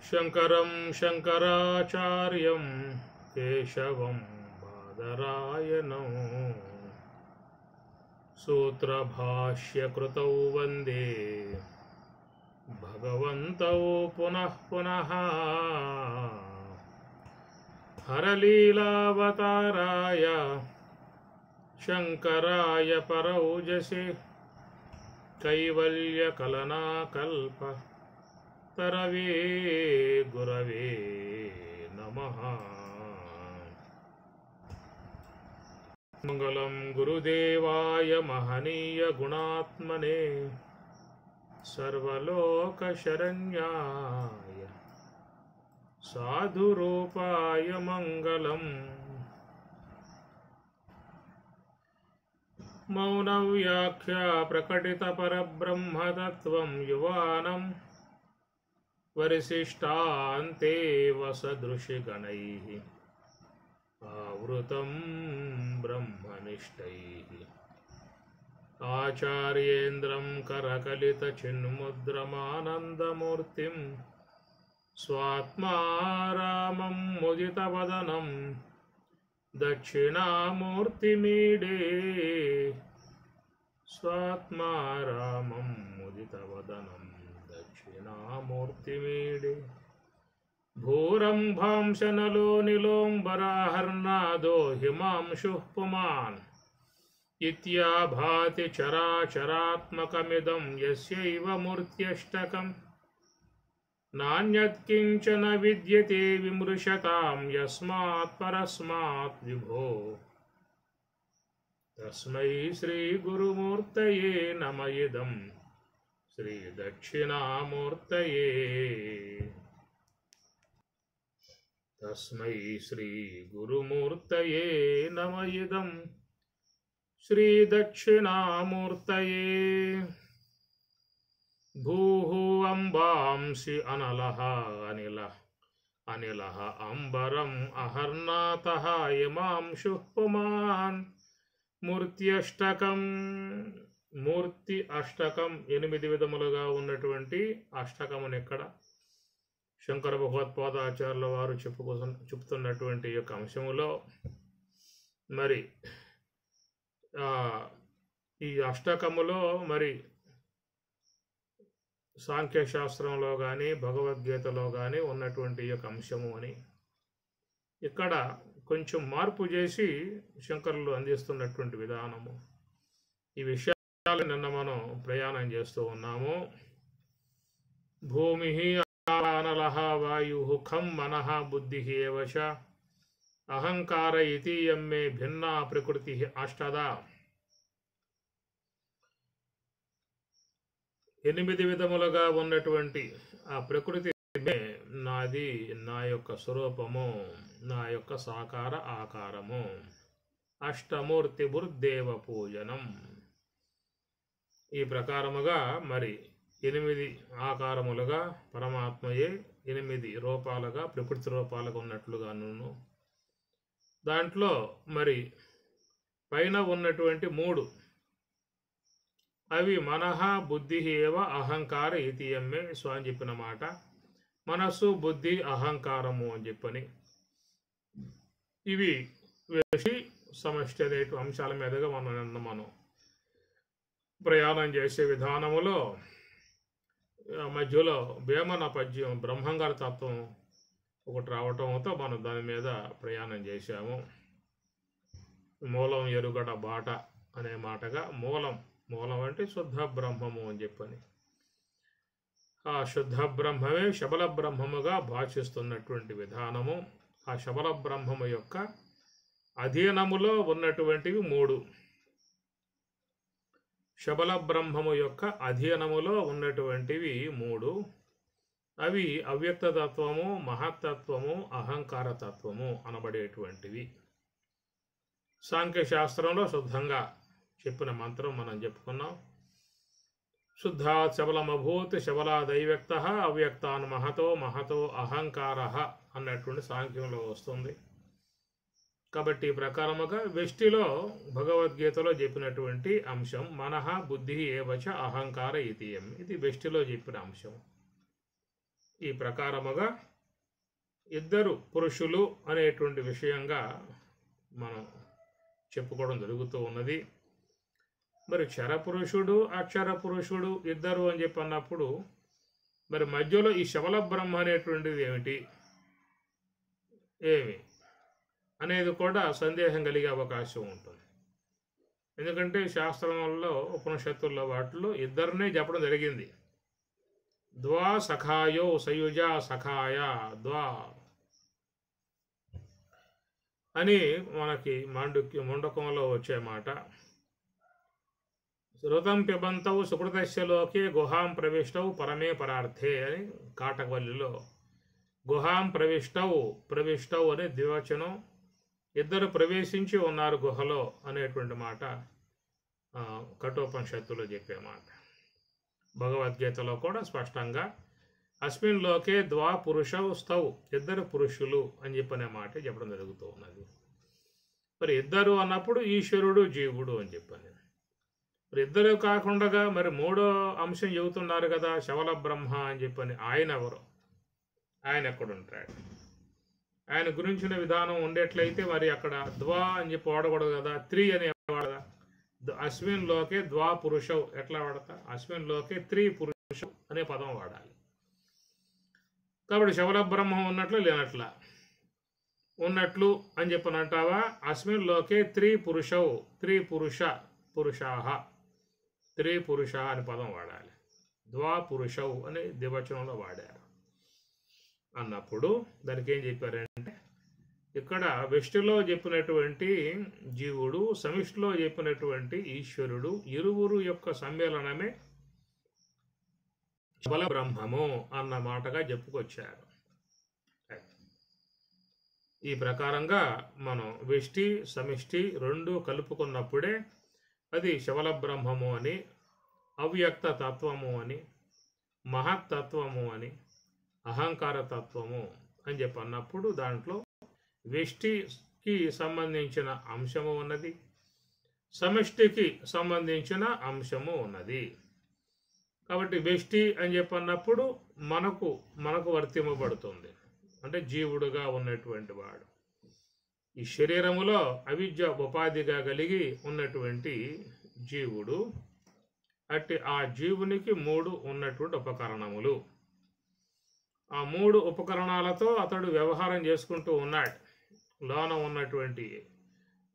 శంకరం శంకరాచార్యం కేశవం బాదరాయణం సూత్రభాష్యకృతౌ వందే భగవంతౌ పునః పునః హరలీలావతారాయ శంకరాయ పరౌజసే కైవల్యకలనాకల్ప తరవే గురవే నమః. మంగళం గురుదేవాయ మహనీయ గుణాత్మనే సర్వలోకశరణ్యాయ సాధురూపాయ మంగళం. మౌనవ్యాఖ్యా ప్రకటిత పరబ్రహ్మతత్వం యువానం వరిశిష్టాంతే వసదృశిగణైః ఆవృతం బ్రహ్మనిష్టైః ఆచార్యేంద్రం కరకలితచిన్ముద్రమానందమూర్తిం స్వాత్మా రామం ముదితవదనం దక్షిణామూర్తిమీడే. స్వాత్మా రామం ముదితవదనం దక్షిణామూర్తిమీడే. భూరంభాంశనలో నిలోంబరాహర్నాదో హిమాంశుః పుమాన్ ఇత్యాభాతి చరాచరాత్మకమిదం యస్యైవ మూర్త్యష్టకం నాన్యత్కించన విద్యతే విమృశతాం యస్మాత్ పరస్మాత్ విభో. తస్మై శ్రీ గురుమూర్తయే నమ ఇదం శ్రీ దక్షిణామూర్తయే. తస్మై శ్రీ గురుమూర్తయే నమ ఇదం శ్రీ దక్షిణామూర్తయే. భూః అంబాంసి అనలః అనిలః అనిలః అంబరం అహర్నాథః ఇమాంశుః పుమాన్ మూర్త్యష్టకం. మూర్తి అష్టకం 8 విధములుగా ఉన్నటువంటి అష్టకమును ఇక్కడ శంకర భగవత్పాదాచార్యుల వారు చెప్తున్నటువంటి యొక్క అంశములో మరి ఈ అష్టకములో మరి సాంఖ్యశాస్త్రంలో కానీ భగవద్గీతలో కానీ ఉన్నటువంటి యొక్క అంశము అని ఇక్కడ కొంచెం మార్పు చేసి శంకరులు అందిస్తున్నటువంటి విధానము. ఈ విషయాలు నిన్న మనం ప్రయాణం చేస్తూ ఉన్నాము. భూమి అనలః వాయుః ఖం మనః బుద్ధిః ఏవ చ అహంకార ఇతీయం మే భిన్నా ప్రకృతి అష్టదా. 8 విధములుగా ఉన్నటువంటి ఆ ప్రకృతి నాది, నా యొక్క స్వరూపము, నా యొక్క సాకార ఆకారము. అష్టమూర్తి బుర్దేవ పూజనం. ఈ ప్రకారముగా మరి 8 ఆకారములుగా పరమాత్మయే 8 రూపాలుగా ప్రకృతి రూపాలుగా ఉన్నట్లుగాను దాంట్లో మరి పైన ఉన్నటువంటి 3 అవి మనః బుద్ధి ఏవ అహంకార ఇతీయమ్మే. స్వామి చెప్పిన మాట మనస్సు బుద్ధి అహంకారము అని చెప్పని ఇవి వేసి సమష్టి అనేటు అంశాల మీదుగా మనం ప్రయాణం చేసే విధానములో మధ్యలో వేమన పద్యం బ్రహ్మంగారి తత్వం ఒకటి రావటంతో మనం దాని మీద ప్రయాణం చేశాము. మూలం ఎరుగడ బాట అనే మాటగా మూలం అంటే శుద్ధ బ్రహ్మము అని చెప్పని ఆ శుద్ధ బ్రహ్మమే శబల బ్రహ్మముగా భాషిస్తున్నటువంటి విధానము. ఆ శబల బ్రహ్మము యొక్క అధీనములో ఉన్నటువంటివి 3. శబల బ్రహ్మము యొక్క అధీనములో ఉన్నటువంటివి 3. అవి అవ్యక్తతత్వము, మహత్తత్వము, అహంకారతత్వము అనబడేటువంటివి. సాంఖ్యశాస్త్రంలో శుద్ధంగా చెప్పిన మంత్రం మనం చెప్పుకున్నాం. శుద్ధాత్ శబలమభూత్ శబలాదైవ్యక్త అవ్యక్తాన్ మహతో మహతో అహంకార అన్నటువంటి సాంఖ్యంలో వస్తుంది. కాబట్టి ఈ ప్రకారముగా వెష్టిలో భగవద్గీతలో చెప్పినటువంటి అంశం మనః బుద్ధి ఏవచ అహంకార ఇతీయం. ఇది వెష్టిలో చెప్పిన అంశం. ఈ ప్రకారముగా ఇద్దరు పురుషులు అనేటువంటి విషయంగా మనం చెప్పుకోవడం జరుగుతూ ఉన్నది. మరి క్షరపురుషుడు అక్షర పురుషుడు ఇద్దరు అని చెప్పి అన్నప్పుడు మరి మధ్యలో ఈ శబల బ్రహ్మ అనేటువంటిది ఏమిటి ఏమి అనేది కూడా సందేహం కలిగే అవకాశం ఉంటుంది. ఎందుకంటే శాస్త్రంలో ఉపనిషత్తుల్లో వాటిలో ఇద్దరినే చెప్పడం జరిగింది. ద్వా సఖాయో సయుజ సఖాయ ద్వా అని మనకి ముండకంలో వచ్చే మాట. శ్రుతం పిబంతవు సుకృతస్యలోకే గుహాం ప్రవిష్టవు పరమే పరార్థే అని కాటకవల్లిలో గుహాం ప్రవిష్టవు అనే ద్వివచనం, ఇద్దరు ప్రవేశించి ఉన్నారు గుహలో అనేటువంటి మాట కఠోపనిషత్తులో చెప్పే మాట. భగవద్గీతలో కూడా స్పష్టంగా అస్మిన్ లోకే ద్వా పురుషౌ స్తౌ ఇద్దరు పురుషులు అని చెప్పనే మాట చెప్పడం జరుగుతూ ఉన్నది. మరి ఇద్దరు అన్నప్పుడు ఈశ్వరుడు జీవుడు అని చెప్పని, మరి ఇద్దరు కాకుండా మరి మూడో అంశం చెబుతున్నారు కదా శబల బ్రహ్మ అని చెప్పని. ఆయన ఎవరు, ఆయన ఎక్కడుంటాడు, ఆయన గురించిన విధానం ఉండేట్లయితే మరి అక్కడ ద్వా అని చెప్పి వాడకూడదు కదా, త్రీ అని వాడదా. అస్మిన్ లోకే ద్వా పురుషౌ ఎట్లా వాడతా, అస్మిన్ లోకే త్రీ పురుషౌ అనే పదం వాడాలి. కాబట్టి శబల బ్రహ్మం ఉన్నట్లు లేనట్లా, ఉన్నట్లు అని చెప్పని అంటావా. అస్మిన్ లోకే త్రీ పురుషౌ త్రీ పురుషాహ త్రీ పురుష అని పదం వాడాలి. ద్వా పురుషౌ అని ద్వివచనంలో వాడారు అన్నప్పుడు దానికి ఏం చెప్పారంటే, ఇక్కడ వెష్టిలో చెప్పినటువంటి జీవుడు, సమిష్టిలో చెప్పినటువంటి ఈశ్వరుడు, ఇరువురు యొక్క సమ్మేళనమే శబల బ్రహ్మము అన్న మాటగా చెప్పుకొచ్చారు. ఈ ప్రకారంగా మనం వెష్టి సమిష్టి రెండు కలుపుకున్నప్పుడే అది శబల బ్రహ్మము అని, అవ్యక్త తత్వము అని, మహత్తత్వము అని, అహంకార తత్వము అని చెప్పి అన్నప్పుడు దాంట్లో వెష్టికి సంబంధించిన అంశము ఉన్నది, సమిష్టికి సంబంధించిన అంశము ఉన్నది. కాబట్టి వెష్టి అని చెప్పి అన్నప్పుడు మనకు వర్తింపబడుతుంది. అంటే జీవుడుగా ఉన్నటువంటి వాడు, ఈ శరీరములో అవిద్య ఉపాధిగా కలిగి ఉన్నటువంటి జీవుడు, అట్టి ఆ జీవునికి మూడు ఉన్నటువంటి ఉపకరణములు. ఆ మూడు ఉపకరణాలతో అతడు వ్యవహారం చేసుకుంటూ ఉన్నాడు. లోన ఉన్నటువంటి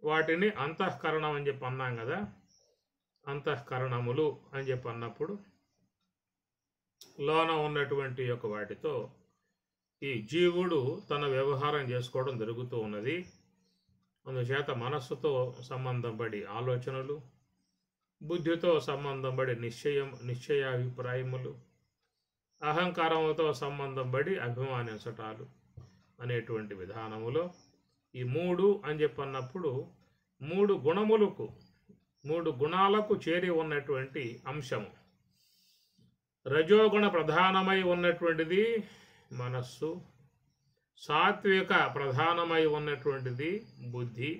వాటిని అంతఃకరణం అని చెప్పి అన్నాం కదా. అంతఃకరణములు అని చెప్పి అన్నప్పుడు లోన ఉన్నటువంటి యొక్క వాటితో ఈ జీవుడు తన వ్యవహారం చేసుకోవడం జరుగుతూ ఉన్నది. అందుచేత మనస్సుతో సంబంధం పడి ఆలోచనలు, బుద్ధితో సంబంధం పడి నిశ్చయాభిప్రాయములు, అహంకారముతో సంబంధం పడి అభిమానించటాలు అనేటువంటి విధానములో ఈ మూడు అని చెప్పన్నప్పుడు మూడు గుణాలకు చేరి ఉన్నటువంటి అంశము. రజోగుణ ప్రధానమై ఉన్నటువంటిది మనస్సు, సాత్విక ప్రధానమై ఉన్నటువంటిది బుద్ధి,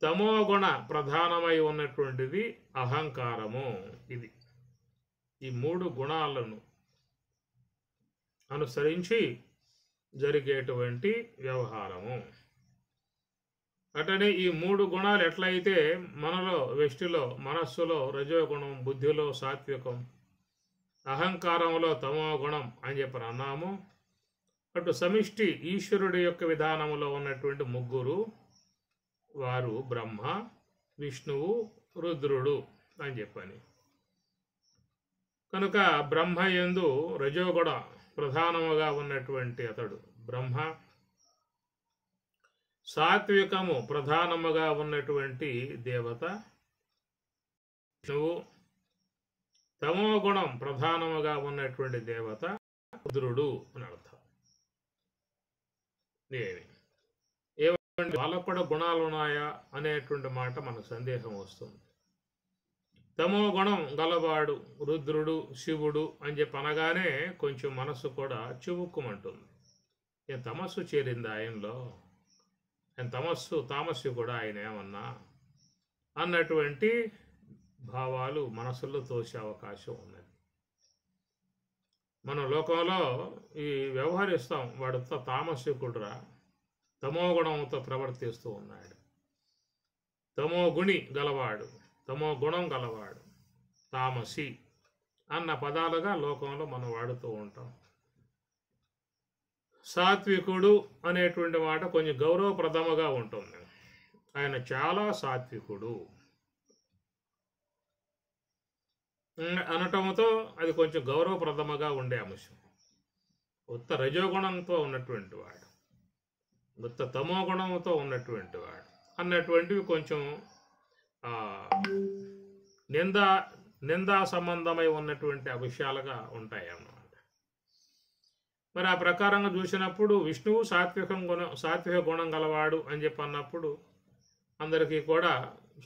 తమోగుణ ప్రధానమై ఉన్నటువంటిది అహంకారము. ఇది ఈ మూడు గుణాలను అనుసరించి జరిగేటువంటి వ్యవహారము. అటనే ఈ మూడు గుణాలు ఎట్లయితే మనలో వెష్టిలో మనస్సులో రజోగుణం, బుద్ధిలో సాత్వికం, అహంకారంలో తమో గుణం అని చెప్పి అన్నాము, అటు సమిష్టి ఈశ్వరుడి యొక్క విధానంలో ఉన్నటువంటి ముగ్గురు వారు బ్రహ్మ, విష్ణువు, రుద్రుడు అని చెప్పని. కనుక బ్రహ్మ యందు రజోగుణ ప్రధానముగా ఉన్నటువంటి అతడు బ్రహ్మ, సాత్వికము ప్రధానముగా ఉన్నటువంటి దేవత విష్ణువు, తమో గుణం ప్రధానముగా ఉన్నటువంటి దేవత రుద్రుడు అని అర్థం. ఏమంటే వాళ్ళకు కూడా గుణాలు ఉన్నాయా అనేటువంటి మాట మనకు సందేహం వస్తుంది. తమో గుణం గలవాడు రుద్రుడు, శివుడు అని చెప్పి అనగానే కొంచెం మనస్సు కూడా చివుక్కుమంటుంది. ఏం తమస్సు చేరింది ఆయనలో, ఏం తామస్సు కూడా ఆయన ఏమన్నా అన్నటువంటి భావాలు మనసులో తోసే అవకాశం ఉన్నది. మన లోకంలో ఈ వ్యవహరిస్తాం, వాడు తామసికుడురా, తమో గుణంతో ప్రవర్తిస్తూ ఉన్నాడు, తమో గుణి గలవాడు, తమో గుణం గలవాడు, తామసి అన్న పదాలుగా లోకంలో మనం వాడుతూ ఉంటాం. సాత్వికుడు అనేటువంటి మాట కొంచెం గౌరవప్రదముగా ఉంటుంది. ఆయన చాలా సాత్వికుడు అనటంతో అది కొంచెం గౌరవప్రదముగా ఉండే అంశం. ఉత్త రజోగుణంతో ఉన్నటువంటి వాడు, ఉత్త తమో గుణంతో ఉన్నటువంటి వాడు అన్నటువంటివి కొంచెం నిందా సంబంధమై ఉన్నటువంటి విషయాలుగా ఉంటాయి అన్నమాట. మరి ఆ ప్రకారంగా చూసినప్పుడు విష్ణువు సాత్విక గుణం గలవాడు అని చెప్పి అన్నప్పుడు అందరికీ కూడా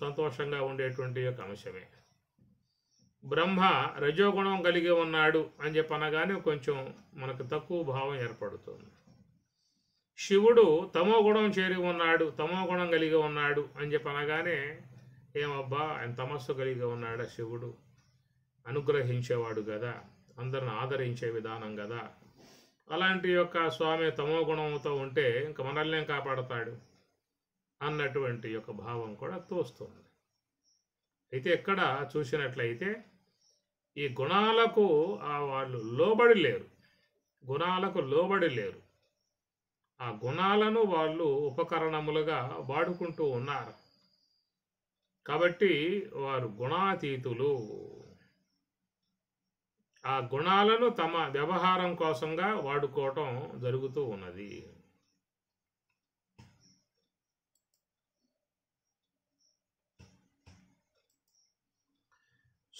సంతోషంగా ఉండేటువంటి యొక్క అంశమే. బ్రహ్మ రజోగుణం కలిగి ఉన్నాడు అని చెప్పి అనగానే కొంచెం మనకు తక్కువ భావం ఏర్పడుతుంది. శివుడు తమో గుణం చేరి ఉన్నాడు, తమో గుణం కలిగి ఉన్నాడు అని చెప్పి అనగానే ఏమబ్బా ఆయన తమస్సు కలిగి ఉన్నాడా, శివుడు అనుగ్రహించేవాడు కదా, అందరిని ఆదరించే విధానం కదా, అలాంటి యొక్క స్వామి తమో గుణంతో ఉంటే ఇంకా మనల్ని కాపాడతాడు అన్నటువంటి యొక్క భావం కూడా తోస్తుంది. అయితే ఎక్కడ చూసినట్లయితే ఈ గుణాలకు వాళ్ళు లోబడి లేరు, గుణాలకు లోబడి లేరు. ఆ గుణాలను వాళ్ళు ఉపకరణములుగా వాడుకుంటూ ఉన్నారు కాబట్టి వారు గుణాతీతులు. ఆ గుణాలను తమ వ్యవహారం కోసంగా వాడుకోవటం జరుగుతూ ఉన్నది.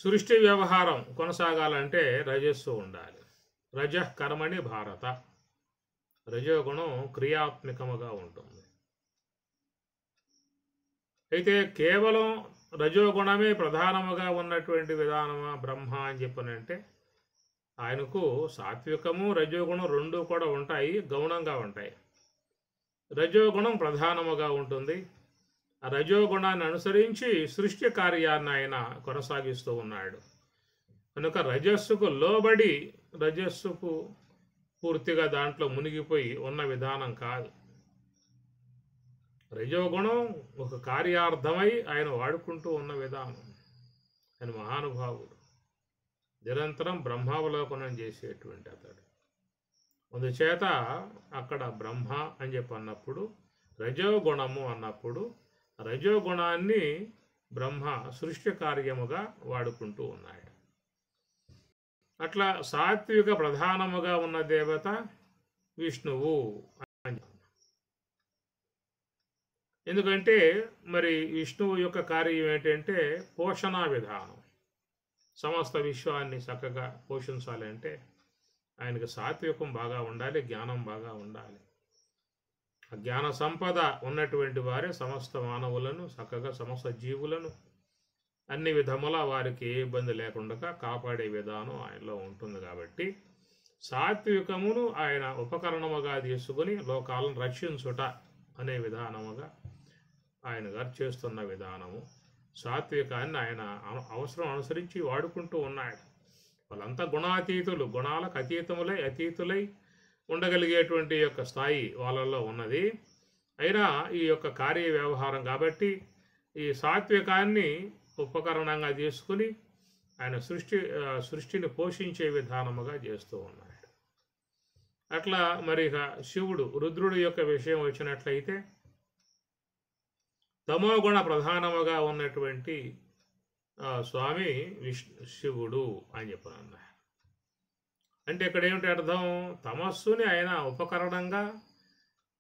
సృష్టి వ్యవహారం కొనసాగాలంటే రజస్సు ఉండాలి. రజః కర్మణి భారత, రజోగుణం క్రియాత్మకముగా ఉంటుంది. అయితే కేవలం రజోగుణమే ప్రధానముగా ఉన్నటువంటి విధానమా బ్రహ్మ అని చెప్పనంటే ఆయనకు సాత్వికము రజోగుణం రెండు కూడా ఉంటాయి, గౌణంగా ఉంటాయి. రజోగుణం ప్రధానముగా ఉంటుంది. ఆ రజోగుణాన్ని అనుసరించి సృష్టి కార్యాన్ని ఆయన కొనసాగిస్తూ ఉన్నాడు. కనుక రజస్సుకు లోబడి రజస్సుకు పూర్తిగా దాంట్లో మునిగిపోయి ఉన్న విధానం కాదు. రజోగుణం ఒక కార్యార్థమై ఆయన వాడుకుంటూ ఉన్న విధానం. ఆయన మహానుభావుడు, నిరంతరం బ్రహ్మావలోకనం చేసేటువంటి అతడు. అందుచేత అక్కడ బ్రహ్మ అని చెప్పి అన్నప్పుడు, రజోగుణము అన్నప్పుడు రజోగుణాన్ని బ్రహ్మ సృష్టి కార్యముగా వాడుకుంటూ ఉన్నాడు. అట్లా సాత్విక ప్రధానముగా ఉన్న దేవత విష్ణువు. ఎందుకంటే మరి విష్ణువు యొక్క కార్యం ఏంటంటే పోషణ విధానం. సమస్త విశ్వాన్ని చక్కగా పోషించాలి అంటే ఆయనకు సాత్వికం బాగా ఉండాలి, జ్ఞానం బాగా ఉండాలి. ఆ జ్ఞాన సంపద ఉన్నటువంటి వారే సమస్త మానవులను చక్కగా, సమస్త జీవులను అన్ని విధముల వారికి ఏ ఇబ్బంది లేకుండా కాపాడే విధానం ఆయనలో ఉంటుంది. కాబట్టి సాత్వికమును ఆయన ఉపకరణముగా తీసుకుని లోకాలను రక్షించుట అనే విధానముగా ఆయన గారు చేస్తున్న విధానము. సాత్వికాన్ని ఆయన అవసరం అనుసరించి వాడుకుంటూ ఉన్నాడు. వాళ్ళంతా గుణాతీతులు, గుణాలకు అతీతులై ఉండగలిగేటువంటి యొక్క స్థాయి వాళ్ళల్లో ఉన్నది. అయినా ఈ యొక్క కార్య వ్యవహారం కాబట్టి ఈ సాత్వికాన్ని ఉపకరణంగా తీసుకుని ఆయన సృష్టిని పోషించే విధానముగా చేస్తూ ఉన్నాడు. అట్లా మరి శివుడు, రుద్రుడి యొక్క విషయం వచ్చినట్లయితే తమోగుణ ప్రధానముగా ఉన్నటువంటి స్వామి శివుడు అని చెప్పనన్నా. అంటే ఇక్కడ ఏమిటి అర్థం? తమస్సుని ఆయన ఉపకరణంగా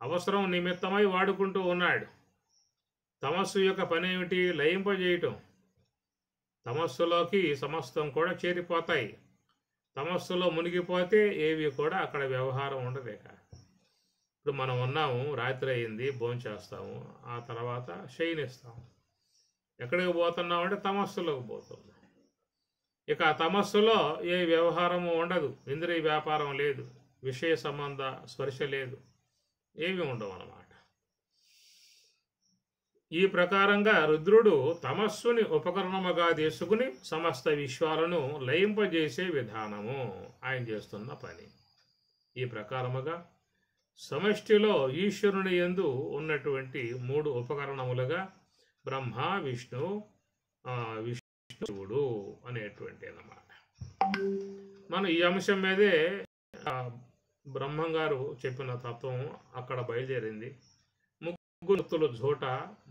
అవసరం నిమిత్తమై వాడుకుంటూ ఉన్నాడు. తమస్సు యొక్క పని ఏమిటి? లయింపజేయటం. తమస్సులోకి సమస్తం కూడా చేరిపోతాయి. తమస్సులో మునిగిపోతే ఏవి కూడా అక్కడ వ్యవహారం ఉండదేక. ఇప్పుడు మనం ఉన్నాము, రాత్రి అయింది, భోంచేస్తాము, ఆ తర్వాత శయనిస్తాము. ఎక్కడికి పోతున్నామంటే తమస్సులోకి పోతున్నాం. ఇక ఆ తమస్సులో ఏ వ్యవహారము ఉండదు, ఇంద్రియ వ్యాపారం లేదు, విషయ సంబంధ స్పర్శ లేదు, ఏవి ఉండవు అన్నమాట. ఈ ప్రకారంగా రుద్రుడు తమస్సుని ఉపకరణముగా తీసుకుని సమస్త విశ్వాలను లయింపజేసే విధానము ఆయన చేస్తున్న పని. ఈ ప్రకారముగా సమష్టిలో ఈశ్వరుని యందు ఉన్నటువంటి 3 ఉపకరణములుగా బ్రహ్మ, విష్ణు, విష్ణువుడు అనేటువంటి అన్నమాట. మనం ఈ అంశం మీదే బ్రహ్మంగారు చెప్పిన తత్వం అక్కడ బయలుదేరింది. ముగ్గురు జోట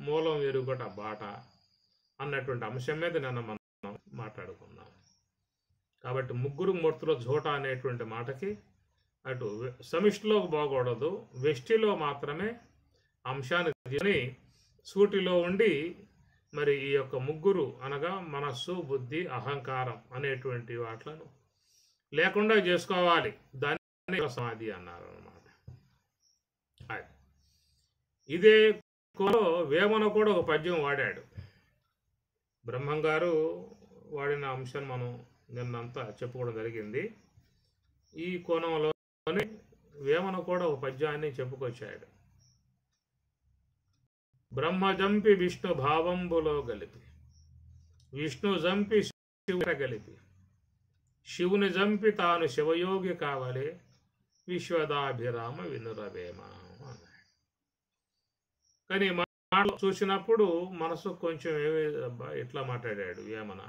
మూలం ఎరుగట బాట అన్నటువంటి అంశం మీద నిన్న మనం మాట్లాడుకున్నాం. కాబట్టి ముగ్గురు మూర్తుల జోట అనేటువంటి మాటకి అటు సమిష్టిలో బాగూడదు, వెష్టిలో మాత్రమే అంశాన్ని తీసుకుని సూటిలో ఉండి మరి ఈ యొక్క ముగ్గురు అనగా మనస్సు, బుద్ధి, అహంకారం అనేటువంటి వాట్లను లేకుండా చేసుకోవాలి. దాన్ని సమాధి అన్నారు అన్నమాట. ఇదే వేమన కూడా ఒక పద్యం వాడాడు. బ్రహ్మంగారు వాడిన అంశాన్ని మనం నిన్నంతా చెప్పుకోవడం జరిగింది. ఈ కోణంలోనే వేమన కూడా ఒక పద్యాన్ని చెప్పుకొచ్చాడు. బ్రహ్మ జంపి విష్ణు భావంబులో గలిపి, విష్ణు జంపి శివుని గలిపి, శివుని జంపి తాను శివయోగి కావలే, విశ్వదాభిరామ వినురవేమ అన్నాడు. కానీ మాటలు చూసినప్పుడు మనసు కొంచెం ఇట్లా మాట్లాడాడు వేమన.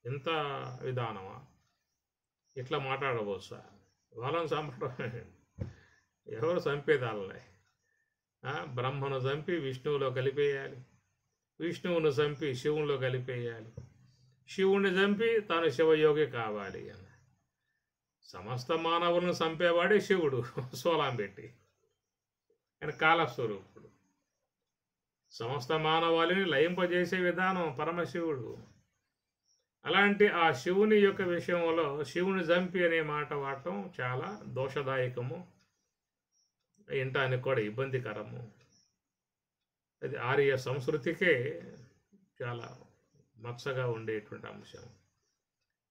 ఇంత విధానమా, ఇట్లా మాట్లాడవచ్చా? వాళ్ళని చంపడం, ఎవరు చంపేదాలనే? బ్రహ్మను చంపి విష్ణువులో కలిపేయాలి, విష్ణువును చంపి శివునిలో కలిపేయాలి, శివుణ్ణి చంపి తాను శివయోగి కావాలి అని. సమస్త మానవులను చంపేవాడే శివుడు సోలాం పెట్టి. ఆయన కాలస్వరూపుడు. సమస్త మానవాళిని లయింపజేసే విధానం పరమశివుడు. అలాంటి ఆ శివుని యొక్క విషయంలో శివుని చంపి అనే మాట వాడటం చాలా దోషదాయకము, వినటానికి కూడా ఇబ్బందికరము. అది ఆర్య సంస్కృతికే చాలా మచ్చగా ఉండేటువంటి అంశం.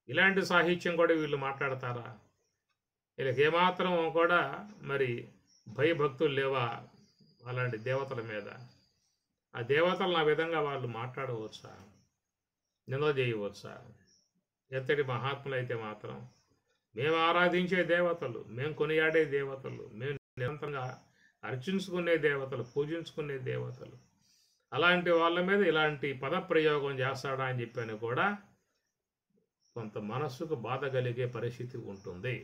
ఇలాంటి సాహిత్యం కూడా వీళ్ళు మాట్లాడతారా? వీళ్ళకి ఏమాత్రం కూడా మరి భయభక్తులు లేవా అలాంటి దేవతల మీద? ఆ దేవతలను ఆ విధంగా వాళ్ళు మాట్లాడవచ్చా, నింద చేయవచ్చా? ఎంతటి మహాత్ములు అయితే మాత్రం మేము ఆరాధించే దేవతలు, మేము కొనియాడే దేవతలు, మేము నిరంతరంగా అర్చించుకునే దేవతలు, పూజించుకునే దేవతలు, అలాంటి వాళ్ళ మీద ఇలాంటి పదప్రయోగం చేస్తాడా అని చెప్పాను కూడా కొంత మనస్సుకు బాధ కలిగే పరిస్థితి ఉంటుంది.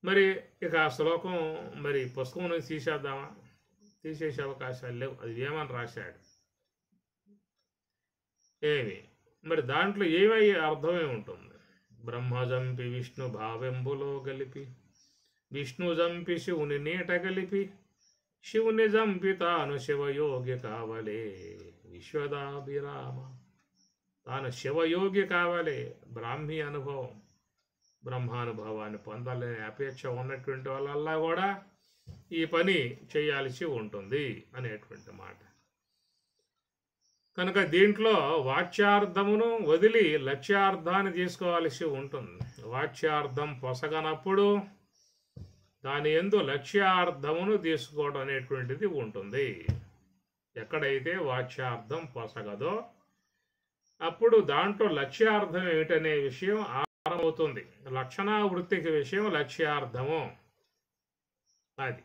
మరి ఇక ఆ శ్లోకం మరి పుస్తకం నుంచి తీసేద్దామా? తీసేసే అవకాశాలు లేవు. అది ఏమని రాశాడు ఏమి, మరి దాంట్లో ఏమయ్యే అర్థమే ఉంటుంది. బ్రహ్మజంపి విష్ణు భావెంబులో గలిపి, విష్ణు జంపి శివుని నీట గలిపి, శివుని జంపి తాను శివయోగి కావలే, విశ్వదాభిరామ. తాను శివయోగి కావలే, బ్రాహ్మీ అనుభవం, బ్రహ్మానుభవాన్ని పొందాలనే అపేక్ష ఉన్నటువంటి వాళ్ళల్లా కూడా ఈ పని చేయాల్సి ఉంటుంది అనేటువంటి మాట. కనుక దీంట్లో వాచ్యార్థమును వదిలి లక్ష్యార్థాన్ని తీసుకోవాల్సి ఉంటుంది. వాచ్యార్థం పొసగనప్పుడు దాని యందు లక్ష్యార్థమును తీసుకోవడం అనేటువంటిది ఉంటుంది. ఎక్కడైతే వాచ్యార్థం పొసగదో అప్పుడు దాంట్లో లక్ష్యార్థం ఏమిటనే విషయం ఆరంభమవుతుంది. లక్షణావృత్తికి విషయం లక్ష్యార్థము అది.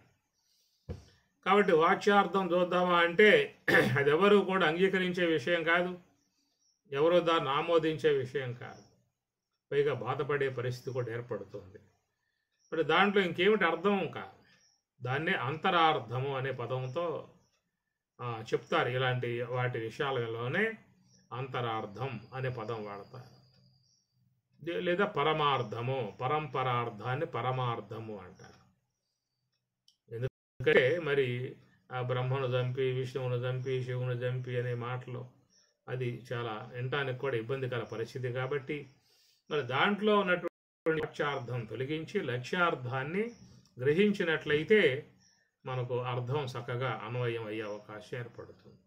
కాబట్టి వాచ్యార్థం చూద్దామా అంటే అది ఎవరు కూడా అంగీకరించే విషయం కాదు, ఎవరో దాన్ని ఆమోదించే విషయం కాదు, పైగా బాధపడే పరిస్థితి కూడా ఏర్పడుతుంది. మరి దాంట్లో ఇంకేమిటి అర్థం కాదు. దాన్నే అంతరార్థము అనే పదంతో చెప్తారు. ఇలాంటి వాటి విషయాలలోనే అంతరార్థం అనే పదం వాడతారు. లేదా పరమార్థము, పరంపరార్థాన్ని పరమార్థము అంటారు. ఎందుకంటే మరి ఆ బ్రహ్మను చంపి విష్ణువును చంపి శివుని చంపి అనే మాటలు అది చాలా వినటానికి కూడా ఇబ్బందికర పరిస్థితి. కాబట్టి మరి దాంట్లో ఉన్నటువంటి లక్ష్యార్థం తొలగించి లక్ష్యార్థాన్ని గ్రహించినట్లయితే మనకు అర్థం చక్కగా అన్వయం అయ్యే అవకాశం ఏర్పడుతుంది.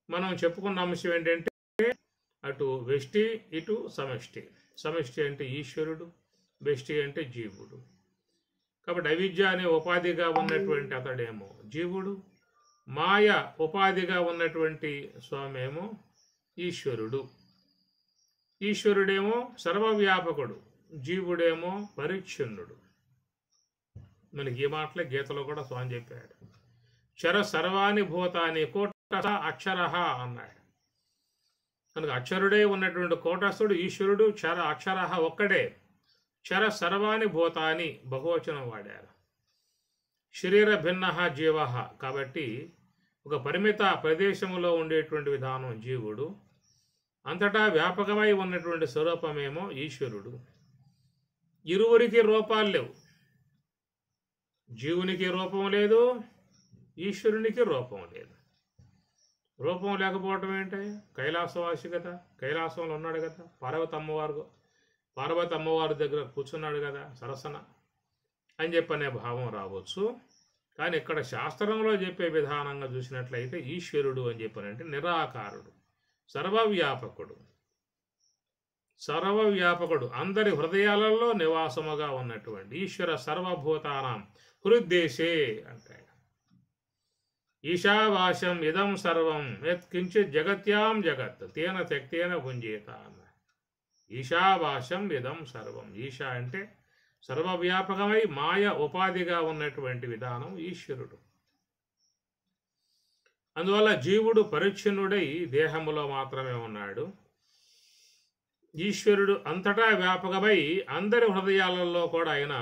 మనం చెప్పుకున్న అంశం ఏంటంటే అటు వెష్టి ఇటు సమష్టి. సమష్టి అంటే ఈశ్వరుడు, వెష్టి అంటే జీవుడు. కాబట్టి అవిద్య అనే ఉపాధిగా ఉన్నటువంటి అతడేమో జీవుడు, మాయ ఉపాధిగా ఉన్నటువంటి స్వామేమో ఈశ్వరుడు. ఈశ్వరుడేమో సర్వవ్యాపకుడు, జీవుడేమో పరిచ్ఛిన్నుడు. మనకి ఈ మాటలే గీతలో కూడా స్వామి చెప్పాడు. చర సర్వాణి భూతాని కోటస్థ అక్షరః అన్నాడు. కనుక అక్షరుడే ఉన్నటువంటి కోటస్థుడు ఈశ్వరుడు, చర అక్షరః ఒక్కడే. చర సర్వాణి భూతాని బహువచనం వాడారు. శరీర భిన్న జీవ, కాబట్టి ఒక పరిమిత ప్రదేశంలో ఉండేటువంటి విధానం జీవుడు, అంతటా వ్యాపకమై ఉన్నటువంటి స్వరూపమేమో ఈశ్వరుడు. ఇరువురికి రూపాలు లేవు. జీవునికి రూపం లేదు, ఈశ్వరునికి రూపం లేదు. రూపం లేకపోవటం ఏంటి? కైలాసవాసి కదా, కైలాసంలో ఉన్నాడు కదా, పార్వతి అమ్మవారి దగ్గర కూర్చున్నాడు కదా సరసన అని చెప్పనే భావం రావచ్చు. కానీ ఇక్కడ శాస్త్రంలో చెప్పే విధానంగా చూసినట్లయితే ఈశ్వరుడు అని చెప్పానంటే నిరాకారుడు, సర్వవ్యాపకుడు, అందరి హృదయాలలో నివాసముగా ఉన్నటువంటి ఈశ్వర సర్వభూతానాం హృద్దేశే అంటాడు. ఈశావాసం ఇదం సర్వం యత్కించిత్ జగత్యాం జగత్ తేన శక్తేన భుంజేత అన్న. ఈశావాసం ఇదం సర్వం. ఈశా అంటే సర్వవ్యాపకమై మాయ ఉపాధిగా ఉన్నటువంటి విధానం ఈశ్వరుడు. అందువల్ల జీవుడు పరిచ్ఛిన్నుడై దేహములో మాత్రమే ఉన్నాడు. ఈశ్వరుడు అంతటా వ్యాపకమై అందరి హృదయాలలో కూడా ఆయన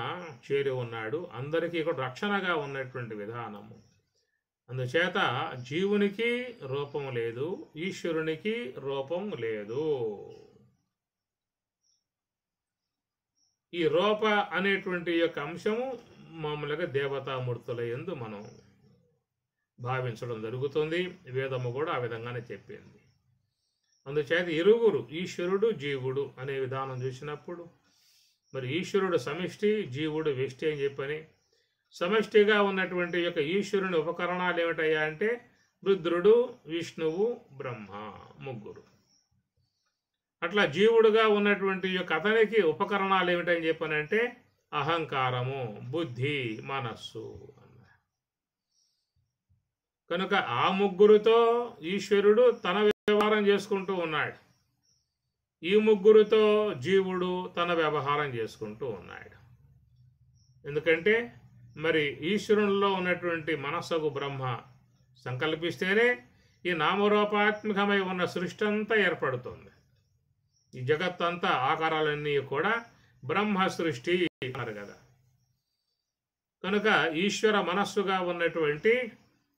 చేరి ఉన్నాడు. అందరికీ కూడా రక్షణగా ఉన్నటువంటి విధానము. అందుచేత జీవునికి రూపం లేదు, ఈశ్వరునికి రూపం లేదు. ఈ రూప అనేటువంటి యొక్క అంశము మామూలుగా దేవతామూర్తుల యందు మనం భావించడం జరుగుతుంది. వేదము కూడా ఆ విధంగానే చెప్పింది. అందుచేత ఇరుగురు ఈశ్వరుడు జీవుడు అనే విధానం చూసినప్పుడు మరి ఈశ్వరుడు సమిష్టి, జీవుడు వ్యష్టి అని చెప్పని, సమష్టిగా ఉన్నటువంటి యొక్క ఈశ్వరుని ఉపకరణాలు ఏమిటయ్యా అంటే రుద్రుడు, విష్ణువు, బ్రహ్మ, ముగ్గురు. అట్లా జీవుడుగా ఉన్నటువంటి యొక్క అతనికి ఉపకరణాలు ఏమిటని చెప్పనంటే అహంకారము, బుద్ధి, మనస్సు అన్న. కనుక ఆ ముగ్గురుతో ఈశ్వరుడు తన వ్యవహారం చేసుకుంటూ ఉన్నాడు. ఈ ముగ్గురుతో జీవుడు తన వ్యవహారం చేసుకుంటూ ఉన్నాడు. ఎందుకంటే మరి ఈశ్వరునిలో ఉన్నటువంటి మనస్సుకు బ్రహ్మ సంకల్పిస్తేనే ఈ నామరూపాత్మకమై ఉన్న సృష్టి అంతా ఏర్పడుతుంది. ఈ జగత్తంతా ఆకారాలన్నీ కూడా బ్రహ్మ సృష్టి అన్నారు కదా. కనుక ఈశ్వర మనస్సుగా ఉన్నటువంటి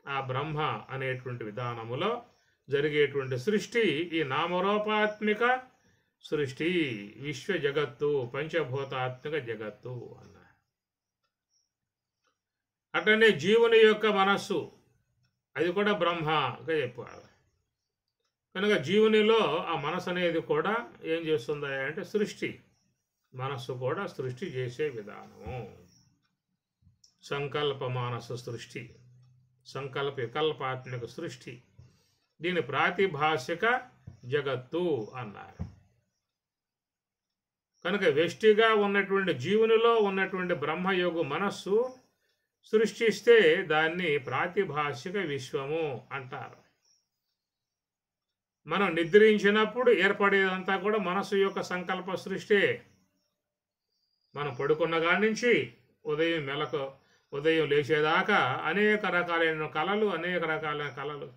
ఆ బ్రహ్మ అనేటువంటి విధానములో జరిగేటువంటి సృష్టి ఈ నామరూపాత్మిక సృష్టి, విశ్వ జగత్తు, పంచభూతాత్మిక జగత్తు అన్నారు. అట్లనే జీవుని యొక్క మనస్సు అది కూడా బ్రహ్మగా చెప్పారు. కనుక జీవునిలో ఆ మనసు అనేది కూడా ఏం చేస్తుందా అంటే సృష్టి, మనస్సు కూడా సృష్టి చేసే విధానము. సంకల్ప మానస సృష్టి, సంకల్ప వికల్పాత్మిక సృష్టి, దీని ప్రాతిభాషిక జగత్తు అన్నారు. కనుక వ్యష్టిగా ఉన్నటువంటి జీవునిలో ఉన్నటువంటి బ్రహ్మయోగు మనస్సు సృష్టిస్తే దాన్ని ప్రాతిభాషిక విశ్వము అంటారు. మనం నిద్రించినప్పుడు ఏర్పడేదంతా కూడా మనస్సు యొక్క సంకల్ప సృష్టి. మనం పడుకున్న కాడి నుంచి ఉదయం లేచేదాకా అనేక రకాలైన కళలు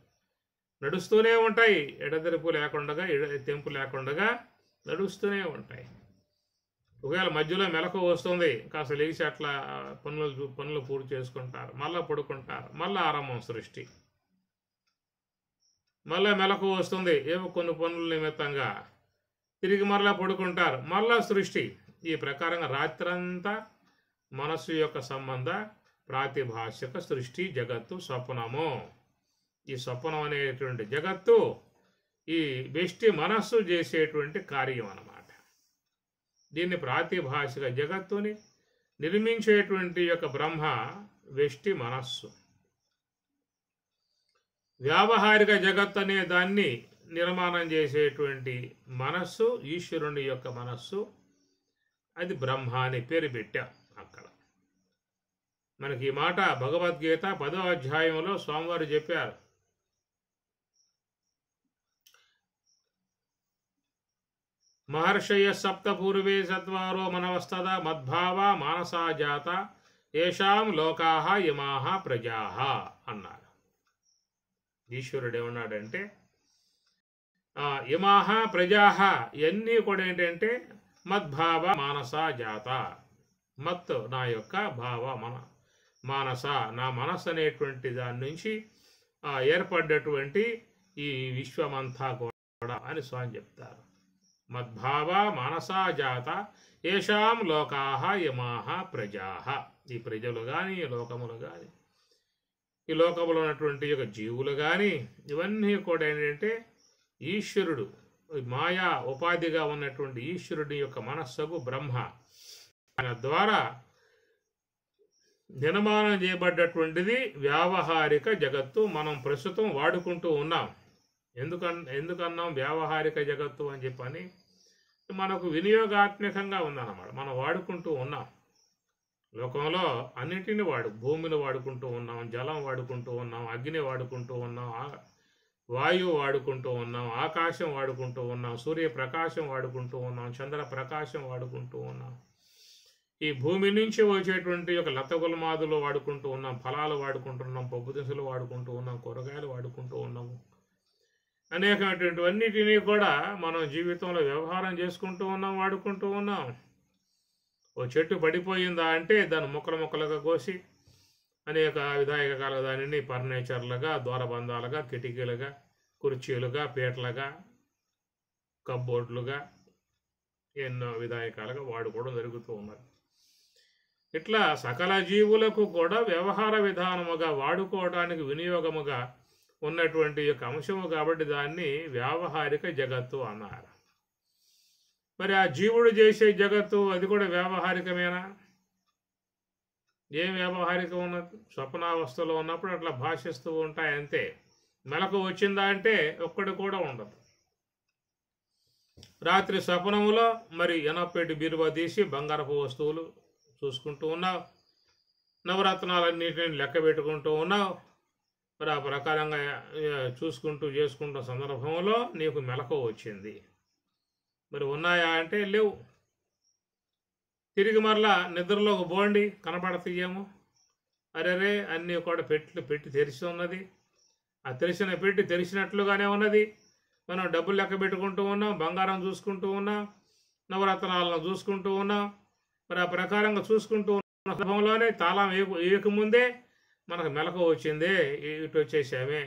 నడుస్తూనే ఉంటాయి. ఎడతెరుపు లేకుండా, తెంపు లేకుండా నడుస్తూనే ఉంటాయి. ఒకవేళ మధ్యలో మెలకు వస్తుంది, కాస్త లేచి అట్లా పనులు పూర్తి చేసుకుంటారు, మళ్ళీ పడుకుంటారు, మళ్ళీ ఆరంభం సృష్టి. మళ్ళీ మెలకు వస్తుంది, ఏవో కొన్ని పనుల నిమిత్తంగా తిరిగి మరలా పడుకుంటారు, మళ్ళా సృష్టి. ఈ ప్రకారంగా రాత్రంతా మనస్సు యొక్క సంబంధ ప్రాతిభాషిక సృష్టి జగత్తు స్వప్నము. ఈ స్వప్నం అనేటువంటి జగత్తు ఈ వ్యష్టి మనస్సు చేసేటువంటి కార్యం అన్నమాట. దీన్ని ప్రాతిభాషిక జగత్తుని నిర్మించేటువంటి యొక్క బ్రహ్మ వ్యష్టి మనస్సు. వ్యావహారిక జగత్ అనే దాన్ని నిర్మాణం చేసేటువంటి మనస్సు ఈశ్వరుని యొక్క మనస్సు. అది బ్రహ్మ అని పేరు పెట్టాం అక్కడ. మనకి ఈ మాట భగవద్గీత 10వ అధ్యాయంలో స్వామివారు చెప్పారు. మహర్షయ సప్త పూర్వే సత్వారో మనవస్తద మద్భావ మానసా జాత ఏషాం లోకాహ ఇమాహ ప్రజాహ అన్నారు. ఈశ్వరుడు ఏమన్నాడంటే ఇమాహ ప్రజాహ ఇవన్నీ కూడా ఏంటంటే మద్భావ మానసా జాత, మత్ నా యొక్క భావ మానస నా మనస్సు అనేటువంటి దాని నుంచి ఏర్పడ్డటువంటి ఈ విశ్వమంతా కూడా అని స్వామి చెప్తారు. మద్భావ మానసా జాత ఏషాం లోకాహ ఇమాహ ప్రజాహ. ఈ ప్రజలు కానీ ఈ లోకములు కానీ ఈ లోకములో ఉన్నటువంటి యొక్క జీవులు కానీ ఇవన్నీ కూడా ఏంటంటే ఈశ్వరుడు మాయా ఉపాధిగా ఉన్నటువంటి ఈశ్వరుడి యొక్క మనస్సుకు బ్రహ్మ ఆయన ద్వారా నిర్మాణం చేయబడ్డటువంటిది వ్యావహారిక జగత్తు. మనం ప్రస్తుతం వాడుకుంటూ ఉన్నాం. ఎందుకన్నాం వ్యావహారిక జగత్తు అని చెప్పని, మనకు వినియోగాత్మకంగా ఉందన్నమాట. మనం వాడుకుంటూ ఉన్నాం. లోకంలో అన్నిటిని భూమిని వాడుకుంటూ ఉన్నాం, జలం వాడుకుంటూ ఉన్నాం, అగ్ని వాడుకుంటూ ఉన్నాం, వాయువు వాడుకుంటూ ఉన్నాం, ఆకాశం వాడుకుంటూ ఉన్నాం, సూర్యప్రకాశం వాడుకుంటూ ఉన్నాం, చంద్ర ప్రకాశం వాడుకుంటూ ఉన్నాం. ఈ భూమి నుంచి వచ్చేటువంటి ఒక లతగులమాదులు వాడుకుంటూ ఉన్నాం, ఫలాలు వాడుకుంటున్నాం, పప్పు దినుసులు వాడుకుంటూ ఉన్నాం, కూరగాయలు వాడుకుంటూ ఉన్నాము. అనేకమైనటువంటివన్నిటినీ కూడా మనం జీవితంలో వ్యవహారం చేసుకుంటూ ఉన్నాం, వాడుకుంటూ ఉన్నాం. ఓ చెట్టు పడిపోయిందా అంటే దాన్ని ముక్కలు ముక్కలుగా కోసి అనేక విధాయకాలుగా దానిని ఫర్నిచర్లుగా, ద్వారబంధాలుగా, కిటికీలుగా, కుర్చీలుగా, పీటలుగా, కబ్బోర్డులుగా ఎన్నో విధాయకాలుగా వాడుకోవడం జరుగుతూ ఉన్నది. ఇట్లా సకల జీవులకు కూడా వ్యవహార విధానముగా వాడుకోవడానికి వినియోగముగా ఉన్నటువంటి యొక్క అంశము కాబట్టి దాన్ని వ్యావహారిక జగత్తు అన్నారు. మరి ఆ జీవుడు చేసే జగత్తు అది కూడా వ్యావహారికమేనా? ఏం వ్యావహారికం ఉన్నది? స్వప్నావస్థలో ఉన్నప్పుడు అట్లా భాషిస్తూ ఉంటాయి అంతే. మెలకు వచ్చిందా అంటే ఒక్కటి కూడా ఉండదు. రాత్రి స్వప్నములో మరి ఎనపేటి బీరువా తీసి బంగారపు వస్తువులు చూసుకుంటూ ఉన్నావు, నవరత్నాలన్నింటినీ లెక్క పెట్టుకుంటూ ఉన్నావు. మరి ఆ ప్రకారంగా చేసుకుంటున్న సందర్భంలో నీకు మెలకు వచ్చింది. మరి ఉన్నాయా అంటే లేవు. తిరిగి మరలా నిద్రలోకి పోండి, కనపడతాయేమో. అరే అన్నీ కూడా పెట్టి తెరిచి ఉన్నది. ఆ తెరిచిన పెట్టి తెరిచినట్లుగానే ఉన్నది. మనం డబ్బులు లెక్క పెట్టుకుంటూ ఉన్నాం, బంగారం చూసుకుంటూ ఉన్నాం, నవరత్నాలను చూసుకుంటూ ఉన్నాం. మరి ఆ ప్రకారంగా చూసుకుంటూ ఉన్న సందర్భంలోనే తాళం వేయకముందే మనకు మెలకు వచ్చిందే, ఇటు వచ్చేసామే.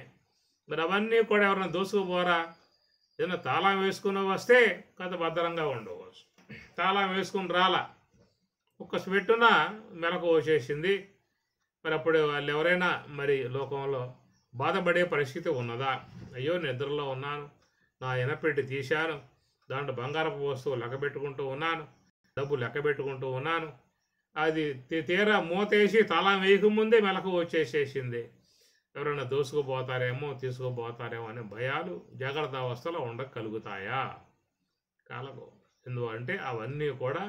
మరి అవన్నీ కూడా ఎవరైనా దోసుకుపోరా? ఏదైనా తాళం వేసుకుని వస్తే కథ భద్రంగా ఉండవచ్చు. తాళం వేసుకుని రాలా, ఒక్క పెట్టున మెలకు వచ్చేసింది. మరి అప్పుడు వాళ్ళు ఎవరైనా మరి లోకంలో బాధపడే పరిస్థితి ఉన్నదా? అయ్యో నిద్రలో ఉన్నాను, నా ఎనపెట్టి తీశాను, దాంట్లో బంగారపు వస్తువు లెక్క పెట్టుకుంటూ ఉన్నాను, డబ్బు లెక్క పెట్టుకుంటూ ఉన్నాను, అది తీరా మూతేసి తాళం వేయకముందే మెలకు వచ్చేసేసింది. ఎవరైనా దోసుకుపోతారేమో, తీసుకుపోతారేమో అనే భయాలు జాగ్రత్త అవస్థలో ఉండగలుగుతాయా? కాలదు. ఎందుకంటే అవన్నీ కూడా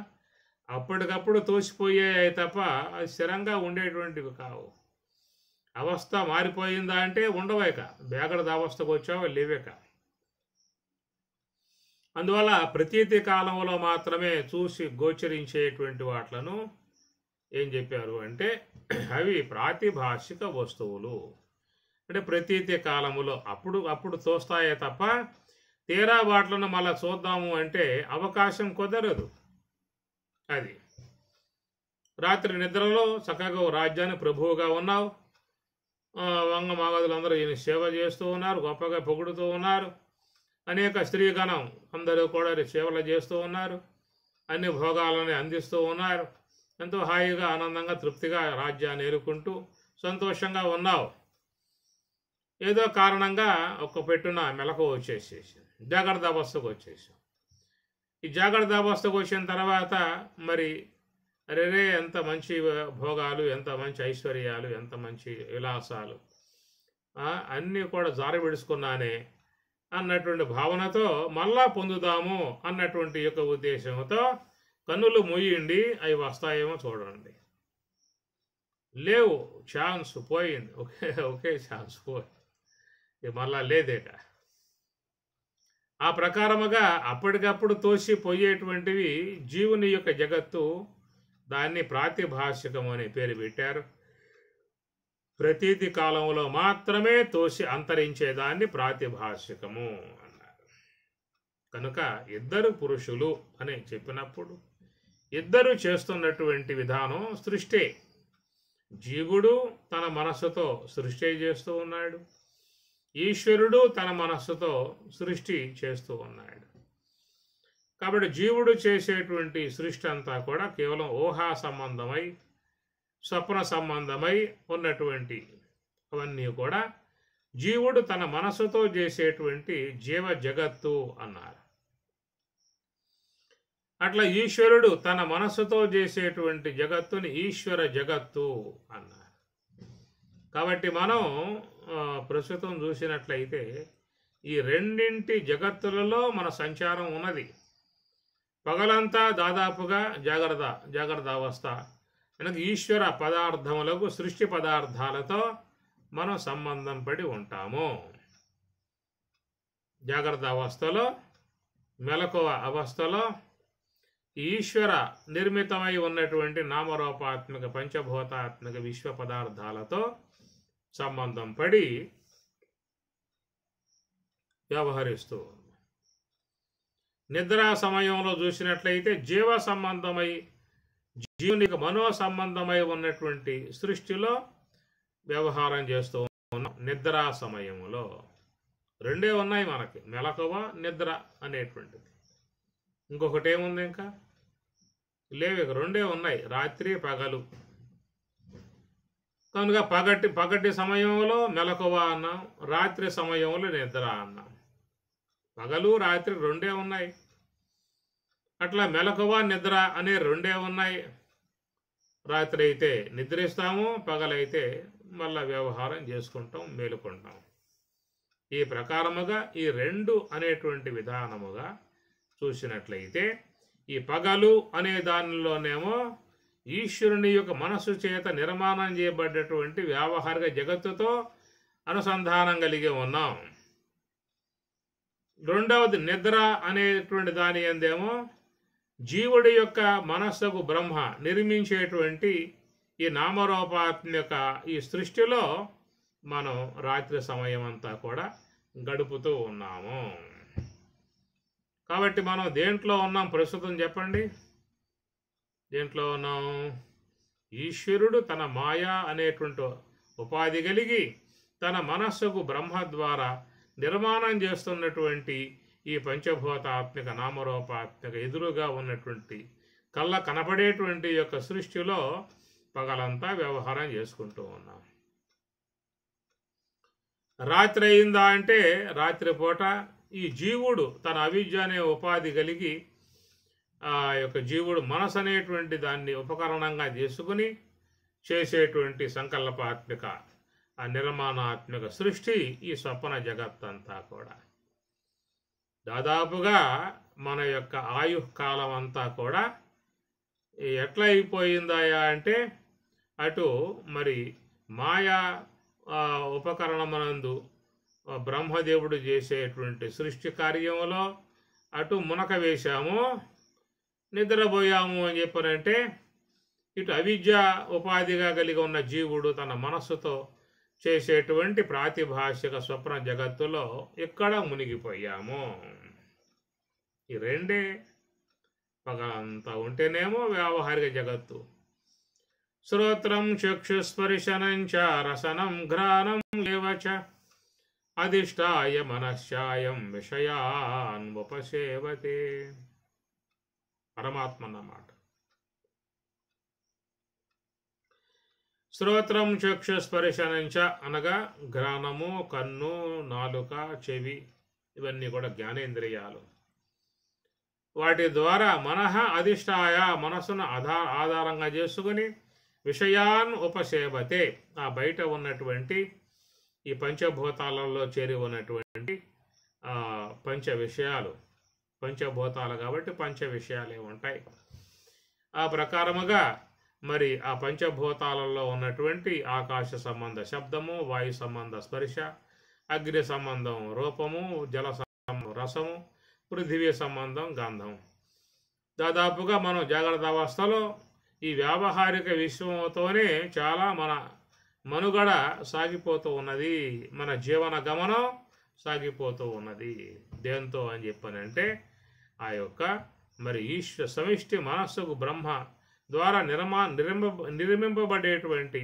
అప్పటికప్పుడు తోసిపోయాయి తప్ప అది స్థిరంగా ఉండేటువంటివి కావు. అవస్థ మారిపోయిందా అంటే ఉండవేక, జాగ్రత్త అవస్థకు వచ్చావు లేవేక. అందువల్ల ప్రతీతి కాలంలో మాత్రమే చూసి గోచరించేటువంటి వాట్లను ఏం చెప్పారు అంటే అవి ప్రాతిభాషిక వస్తువులు. అంటే ప్రతీతి కాలములో అప్పుడు తోస్తాయే తప్ప తీరా వాట్లను మళ్ళా చూద్దాము అంటే అవకాశం కుదరదు. అది రాత్రి నిద్రలో చక్కగా రాజ్యాన్ని ప్రభువుగా ఉన్నావు, వంగ మాగదులందరూ ఈయన సేవ చేస్తూ ఉన్నారు, గొప్పగా పొగుడుతూ ఉన్నారు, అనేక స్త్రీగణం అందరూ కూడా సేవలు చేస్తూ ఉన్నారు, అన్ని భోగాలని అందిస్తూ ఉన్నారు, ఎంతో హాయిగా ఆనందంగా తృప్తిగా రాజ్యాన్ని ఏరుకుంటూ సంతోషంగా ఉన్నావు. ఏదో కారణంగా ఒక్క పెట్టున మెలకు వచ్చేసేసి జాగ్రత్త అవస్థకు వచ్చేసాం. ఈ జాగ్రత్త అవస్థకు వచ్చిన తర్వాత మరి అరే ఎంత మంచి భోగాలు, ఎంత మంచి ఐశ్వర్యాలు, ఎంత మంచి విలాసాలు అన్నీ కూడా జార విడుచుకున్నానే అన్నటువంటి భావనతో మళ్ళా పొందుదాము అన్నటువంటి యొక్క ఉద్దేశంతో కన్నులు మూయండి, అవి వస్తాయేమో చూడండి. లేవు, ఛాన్స్ పోయింది, ఒకే ఛాన్స్ పోయింది, ఇది మళ్ళా లేదేట. ఆ ప్రకారముగా అప్పటికప్పుడు తోసిపోయేటువంటివి జీవుని యొక్క జగత్తు, దాన్ని ప్రాతిభాషికము అనే పేరు పెట్టారు. ప్రతీతి కాలంలో మాత్రమే తోసి అంతరించేదాన్ని ప్రాతిభాషికము అన్నారు. కనుక ఇద్దరు పురుషులు అని చెప్పినప్పుడు ఇద్దరు చేస్తున్నటువంటి విధానం సృష్టి. జీవుడు తన మనస్సుతో సృష్టి చేస్తూ ఉన్నాడు, ఈశ్వరుడు తన మనస్సుతో సృష్టి చేస్తూ ఉన్నాడు. కాబట్టి జీవుడు చేసేటువంటి సృష్టి అంతా కూడా కేవలం ఊహా సంబంధమై, స్వప్న సంబంధమై ఉన్నటువంటి అవన్నీ కూడా జీవుడు తన మనస్సుతో చేసేటువంటి జీవ జగత్తు అన్నారు. అట్లా ఈశ్వరుడు తన మనస్సుతో చేసేటువంటి జగత్తుని ఈశ్వర జగత్తు అన్నారు. కాబట్టి మనం ప్రస్తుతం చూసినట్లయితే ఈ రెండింటి జగత్తులలో మన సంచారం ఉన్నది. పగలంతా దాదాపుగా జాగ్రత్త అవస్థ, కనుక ఈశ్వర పదార్థములకు, సృష్టి పదార్థాలతో మనం సంబంధం పడి ఉంటాము. జాగ్రత్త అవస్థలో, మెలకువ అవస్థలో ఈశ్వర నిర్మితమై ఉన్నటువంటి నామరూపాత్మక పంచభూతాత్మక విశ్వ పదార్థాలతో సంబంధం పడి వ్యవహరిస్తూ, నిద్రా సమయంలో చూసినట్లయితే జీవ సంబంధమై, జీవునికి మనో సంబంధమై ఉన్నటువంటి సృష్టిలో వ్యవహారం చేస్తూ ఉన్నాం. నిద్రా సమయంలో రెండే ఉన్నాయి మనకి, మెలకువ, నిద్ర అనేటువంటిది. ఇంకొకటి ఏముంది? ఇంకా లేవు, ఇక రెండే ఉన్నాయి, రాత్రి పగలు. కనుక పగటి సమయంలో మెలకువ అన్నాం, రాత్రి సమయంలో నిద్ర అన్నాం. పగలు రాత్రి రెండే ఉన్నాయి. అట్లా మెలకువ నిద్ర అనే రెండే ఉన్నాయి. రాత్రి అయితే నిద్రిస్తాము, పగలైతే మళ్ళా వ్యవహారం చేసుకుంటాం, మేలుకుంటాం. ఈ ప్రకారముగా ఈ రెండు అనేటువంటి విధానముగా చూసినట్లయితే ఈ పగలు అనే దానిలోనేమో ఈశ్వరుని యొక్క మనస్సు చేత నిర్మాణం చేయబడ్డటువంటి వ్యావహారిక జగత్తుతో అనుసంధానం కలిగి ఉన్నాం. రెండవది నిద్ర అనేటువంటి దాని అందేమో జీవుడి యొక్క మనస్సుకు బ్రహ్మ నిర్మించేటువంటి ఈ నామరూపాత్మక ఈ సృష్టిలో మనం రాత్రి సమయం అంతా కూడా గడుపుతూ ఉన్నాము. కాబట్టి మనం దేంట్లో ఉన్నాం ప్రస్తుతం చెప్పండి? దేంట్లో ఉన్నాం? ఈశ్వరుడు తన మాయా అనేటువంటి ఉపాధి కలిగి తన మనస్సుకు బ్రహ్మ ద్వారా నిర్మాణం చేస్తున్నటువంటి ఈ పంచభూతాత్మక నామరూపాత్మక ఎదురుగా ఉన్నటువంటి కళ్ళ కనపడేటువంటి యొక్క సృష్టిలో పగలంతా వ్యవహారం చేసుకుంటూ ఉన్నాం. రాత్రి అయిందా అంటే రాత్రిపూట ఈ జీవుడు తన అవిద్య అనే ఉపాధి కలిగి ఆ యొక్క జీవుడు మనసు అనేటువంటి దాన్ని ఉపకరణంగా చేసుకుని చేసేటువంటి సంకల్పాత్మక ఆ నిర్మాణాత్మక సృష్టి ఈ స్వప్న జగత్తంతా కూడా దాదాపుగా మన యొక్క ఆయుకాలం అంతా కూడా ఎట్లా అయిపోయిందాయా అంటే అటు మరి మాయా ఉపకరణమనందు బ్రహ్మదేవుడు చేసేటువంటి సృష్టి కార్యంలో అటు మునక వేశాము, నిద్రపోయాము అని చెప్పనంటే ఇటు అవిద్య ఉపాధిగా కలిగి ఉన్న జీవుడు తన మనస్సుతో చేసేటువంటి ప్రాతిభాషిక స్వప్న జగత్తులో ఎక్కడ మునిగిపోయాము. ఈ రెండే పగలంతా ఉంటేనేమో వ్యావహారిక జగత్తు. శ్రోత్రం చక్షుస్పర్శనం చ రసనం ఘ్రాణం ఏవచ అధిష్టాయ మనశ్చాయం విషయాన్ ఉపసేవతే. పరమాత్మ అన్నమాట. శ్రోత్రం చక్షుస్పర్శనంచ అనగా ఘ్రాణము, కన్ను, నాలుక, చెవి ఇవన్నీ కూడా జ్ఞానేంద్రియాలు. వాటి ద్వారా మనః అధిష్టాయ మనసును ఆధారంగా చేసుకుని విషయాన్ ఉపసేవతే ఆ బయట ఉన్నటువంటి ఈ పంచభూతాలలో చేరి ఉన్నటువంటి పంచ విషయాలు, పంచభూతాలు కాబట్టి పంచ విషయాలే ఉంటాయి. ఆ ప్రకారముగా మరి ఆ పంచభూతాలలో ఉన్నటువంటి ఆకాశ సంబంధ శబ్దము, వాయు సంబంధ స్పర్శ, అగ్ని సంబంధం రూపము, జల సంబంధం రసము, పృథివీ సంబంధం గంధం. దాదాపుగా మనం జాగ్రత్త అవస్థలో ఈ వ్యావహారిక విశ్వంతోనే చాలా మన మనుగడ సాగిపోతూ ఉన్నది, మన జీవన గమనం సాగిపోతూ ఉన్నది. దేంతో అని చెప్పనంటే ఆ యొక్క మరి సమిష్టి మనస్సుకు బ్రహ్మ ద్వారా నిర్మింపబడేటువంటి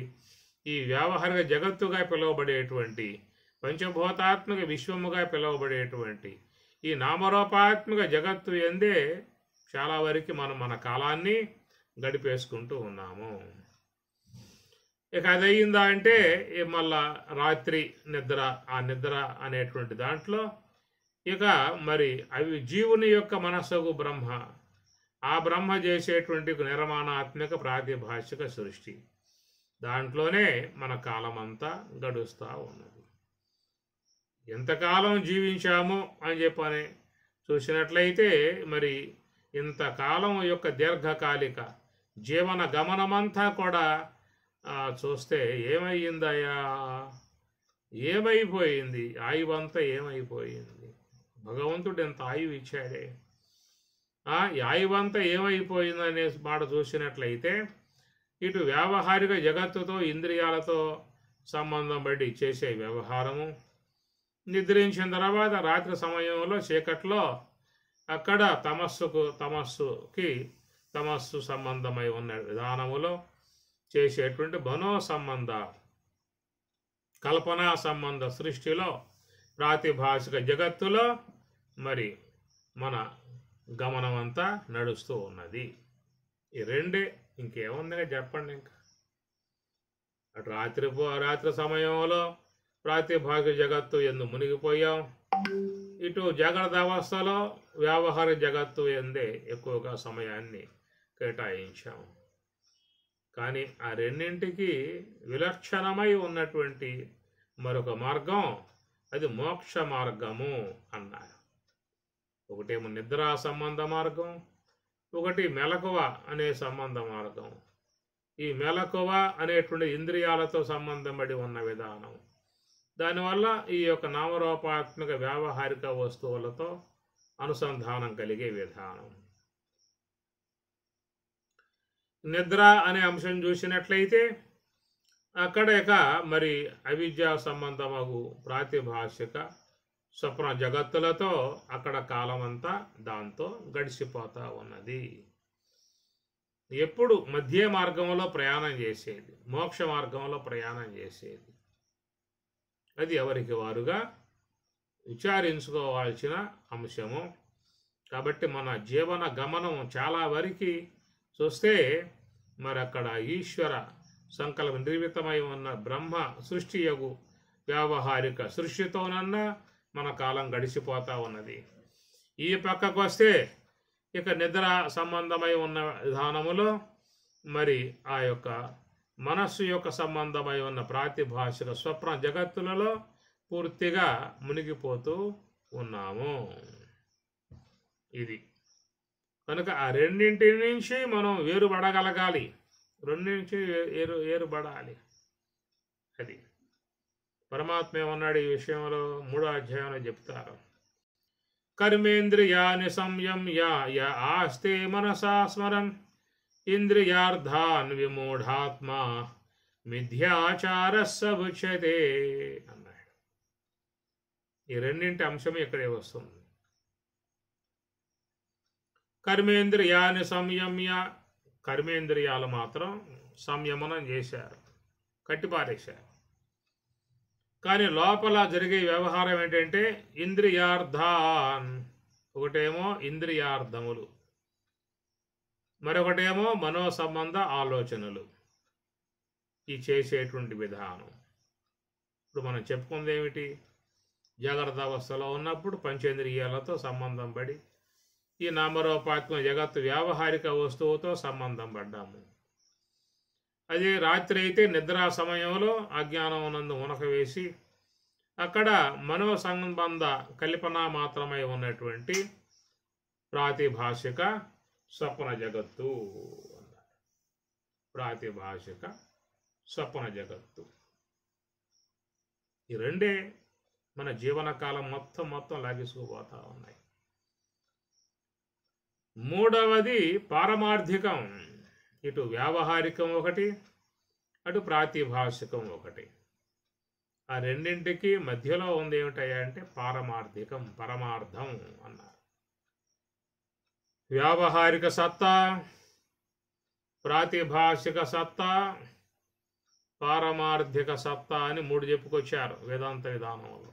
ఈ వ్యావహారిక జగత్తుగా పిలువబడేటువంటి పంచభూతాత్మక విశ్వముగా పిలువబడేటువంటి ఈ నామరూపాత్మక జగత్తు ఎందే చాలా వరకు మనం మన కాలాన్ని గడిపేసుకుంటూ ఉన్నాము. ఇక అది అయిందా అంటే మళ్ళా రాత్రి నిద్ర, ఆ నిద్ర అనేటువంటి దాంట్లో ఇక మరి అవి జీవుని యొక్క మనస్సుకు బ్రహ్మ, ఆ బ్రహ్మ చేసేటువంటి నిర్మాణాత్మక ప్రాతిభాషిక సృష్టి, దాంట్లోనే మన కాలమంతా గడుస్తూ ఉన్నది. ఎంతకాలం జీవించాము అని చెప్పని చూసినట్లయితే మరి ఇంతకాలం యొక్క దీర్ఘకాలిక జీవన గమనమంతా కూడా చూస్తే ఏమయ్యిందయ్యా, ఏమైపోయింది, ఆయువంతా ఏమైపోయింది. భగవంతుడు ఎంత ఆయువు ఇచ్చాడే, ఈ ఆయువంతా ఏమైపోయిందనే మాట చూసినట్లయితే ఇటు వ్యావహారిక జగత్తుతో ఇంద్రియాలతో సంబంధం బట్టి చేసే వ్యవహారము, నిద్రించిన తర్వాత రాత్రి సమయంలో చీకట్లో అక్కడ తమస్సు సంబంధమై ఉన్న విధానములో చేసేటువంటి మనో సంబంధ కల్పనా సంబంధ సృష్టిలో ప్రాతిభాషిక జగత్తులో మరి మన గమనం అంతా నడుస్తూ ఉన్నది. ఈ రెండే, ఇంకేముందిగా చెప్పండి. ఇంకా అటు రాత్రి సమయంలో ప్రాతిభాషిక జగత్తు ఎందు మునిగిపోయాం, ఇటు జాగ్రత్త అవస్థలో వ్యావహార జగత్తు ఎందే ఎక్కువగా సమయాన్ని కేటాయించాం. కానీ ఆ రెండింటికి విలక్షణమై ఉన్నటువంటి మరొక మార్గం, అది మోక్ష మార్గము అన్నారు. ఒకటేమో నిద్రా సంబంధ మార్గం, ఒకటి మెలకువ అనే సంబంధ మార్గం. ఈ మెలకువ అనేటువంటి ఇంద్రియాలతో సంబంధం పడి ఉన్న విధానం, దానివల్ల ఈ యొక్క నామరూపాత్మక వ్యావహారిక వస్తువులతో అనుసంధానం కలిగే విధానం. నిద్ర అనే అంశం చూసినట్లయితే అక్కడ ఇక మరి అవిద్యా సంబంధమగు ప్రాతిభాషిక స్వప్న జగత్తులతో అక్కడ కాలమంతా దాంతో గడిచిపోతూ ఉన్నది. ఎప్పుడు మధ్య మార్గంలో ప్రయాణం చేసేది, మోక్ష మార్గంలో ప్రయాణం చేసేది, అది ఎవరికి వారుగా విచారించుకోవాల్సిన అంశము. కాబట్టి మన జీవన గమనం చాలా వరకు చూస్తే మరి అక్కడ ఈశ్వర సంకల్ప నిర్మితమై ఉన్న బ్రహ్మ సృష్టి యగు వ్యావహారిక సృష్టితోనన్నా మన కాలం గడిచిపోతూ ఉన్నది. ఈ పక్కకు వస్తే ఇక నిద్ర సంబంధమై ఉన్న విధానములో మరి ఆ యొక్క మనస్సు యొక్క సంబంధమై ఉన్న ప్రాతిభాషిక స్వప్న జగత్తులలో పూర్తిగా మునిగిపోతూ ఉన్నాము. ఇది కనుక ఆ రెండింటి నుంచి మనం వేరుపడగలగాలి, రెండింటి వేరుపడాలి. అది పరమాత్మ ఏమన్నాడు ఈ విషయంలో 3వ అధ్యాయంలో చెప్తారు. కర్మేంద్రియాని సంయమ్య య ఆస్తే మనసా స్మరన్ ఇంద్రియార్థాన్ విమూఢాత్మ మిథ్యాచారస్స ఉచ్యతే అన్నాడు. ఈ రెండింటి అంశం ఇక్కడే వస్తుంది. కర్మేంద్రియాన్ని సంయమ్య, కర్మేంద్రియాలు మాత్రం సంయమనం చేశారు, కట్టిపారేశారు. కానీ లోపల జరిగే వ్యవహారం ఏంటంటే ఇంద్రియార్థాన్, ఒకటేమో ఇంద్రియార్థములు, మరొకటేమో మనో సంబంధ ఆలోచనలు, ఈ చేసేటువంటి విధానం. ఇప్పుడు మనం చెప్పుకుంది ఏమిటి, జాగ్రత్త అవస్థలో ఉన్నప్పుడు పంచేంద్రియాలతో సంబంధం పడి ఈ నామరూపాత్మక జగత్తు వ్యావహారిక వస్తువుతో సంబంధం పడ్డాము. అదే రాత్రి అయితే నిద్రా సమయంలో అజ్ఞానం నందు ఉనక వేసి అక్కడ మనో సంబంధ కల్పన మాత్రమై ఉన్నటువంటి ప్రాతిభాషిక స్వప్న జగత్తు అన్నారు. ప్రాతిభాషిక స్వప్న జగత్తు. ఈ రెండే మన జీవనకాలం మొత్తం లాగేసుకుపోతా ఉన్నాయి. మూడవది పారమార్థికం. ఇటు వ్యావహారికం ఒకటి, అటు ప్రాతిభాషికం ఒకటి. ఆ రెండింటికి మధ్యలో ఉంది ఏమిటయ్యా అంటే పారమార్థికం, పరమార్థం అన్నారు. వ్యావహారిక సత్తా, ప్రాతిభాషిక సత్తా, పారమార్థిక సత్తా అని మూడు చెప్పుకొచ్చారు వేదాంత విధానంలో.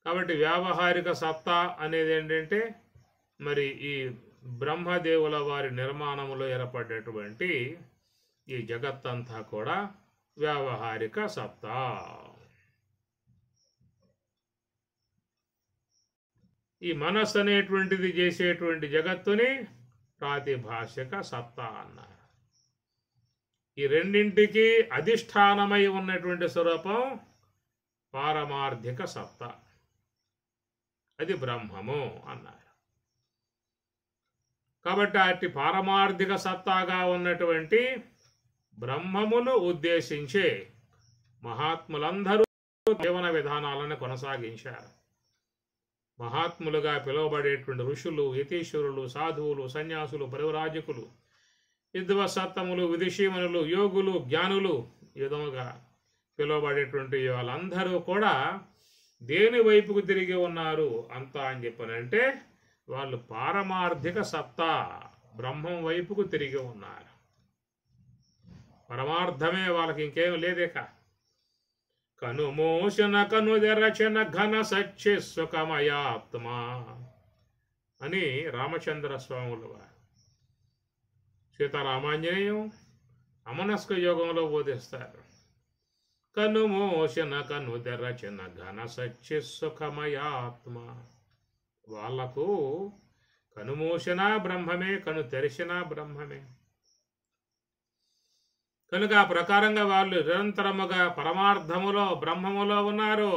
కాబట్టి వ్యావహారిక సత్తా అనేది ఏంటంటే మరి ఈ బ్రహ్మదేవుల వారి నిర్మాణములో ఏర్పడేటువంటి ఈ జగత్తంతా కూడా వ్యావహారిక సత్తా. ఈ మనస్సు అనేటువంటిది చేసేటువంటి జగత్తుని ప్రాతిభాషిక సత్తా అన్నారు. ఈ రెండింటికి అధిష్టానమై ఉన్నటువంటి స్వరూపం పారమార్థిక సత్తా, అది బ్రహ్మము అన్నారు. కాబట్టి అట్టి పారమార్థిక సత్తాగా ఉన్నటువంటి బ్రహ్మమును ఉద్దేశించే మహాత్ములందరూ జీవన విధానాలను కొనసాగించారు. మహాత్ములుగా పిలువబడేటువంటి ఋషులు, యతీశ్వరులు, సాధువులు, సన్యాసులు, పరివ్రాజకులు, విద్వసత్తములు, విదుషీమణులు, యోగులు, జ్ఞానులు, ఈ విధముగా పిలువబడేటువంటి వాళ్ళందరూ కూడా దేని వైపుకు తిరిగి ఉన్నారు అంతా అని చెప్పనంటే వాళ్ళు పారమార్థిక సత్తా బ్రహ్మం వైపుకు తిరిగి ఉన్నారు. పరమార్థమే వాళ్ళకి ఇంకేం లేదేక. కనుమోషణ కనుదెరచన ఘన సత్య సుఖమయాత్మ అని రామచంద్ర స్వాముల వారు సీతారామాంజనేయం అమనస్క యోగంలో బోధిస్తారు. కనుమోషణ కనుదెరచన ఘన సత్య సుఖమయాత్మ. వాళ్లకు కనుమూసిన బ్రహ్మమే, కను తెరిచిన బ్రహ్మమే. కనుక ఆ ప్రకారంగా వాళ్ళు నిరంతరముగా పరమార్థములో బ్రహ్మములో ఉన్నారు.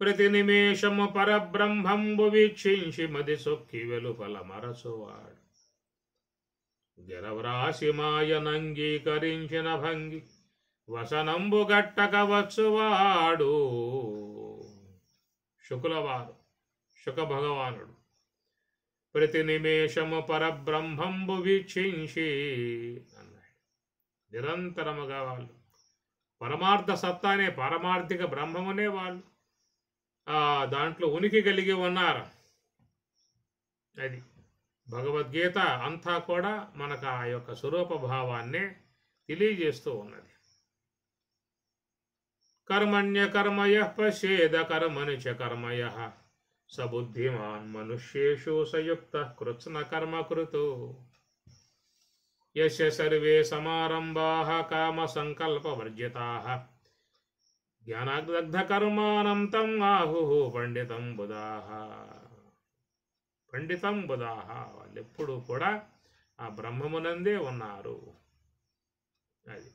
ప్రతి నిమేషము పరబ్రహ్మంబు వీక్షించి మది సొక్కి వెలుపల మరచువాడు. గెరవ్రాసి మాయనంగీకరించిన భంగి వసనంబు గట్టక వచ్చువాడు. శుకులవారు, శుక భగవానుడు ప్రతి నిమేషము పరబ్రహ్మంబు వీక్షించి అన్నాడు. నిరంతరముగా వాళ్ళు పరమార్థ సత్తానే, పారమార్థిక బ్రహ్మమునే వాళ్ళు దాంట్లో ఉనికి కలిగి ఉన్నారు. అది భగవద్గీత అంతా కూడా మనకు ఆ యొక్క స్వరూప భావాన్నే తెలియజేస్తూ ఉన్నది. కర్మణ్య కర్మయ పశ్యేద కర్మణి చ కర్మయ సబుద్ధిమాన్ మనుష్యేషు సయుక్త కృత్స్న కర్మకృతో యస్య సర్వే సమారంభాః కామ సంకల్ప వర్జితాః జ్ఞానాగ్ధ కర్మాణం తం ఆహుః పండితం బుధాః. పండితం బుధాః వాళ్ళెప్పుడు కూడా ఆ బ్రహ్మమునందే ఉన్నారు. అది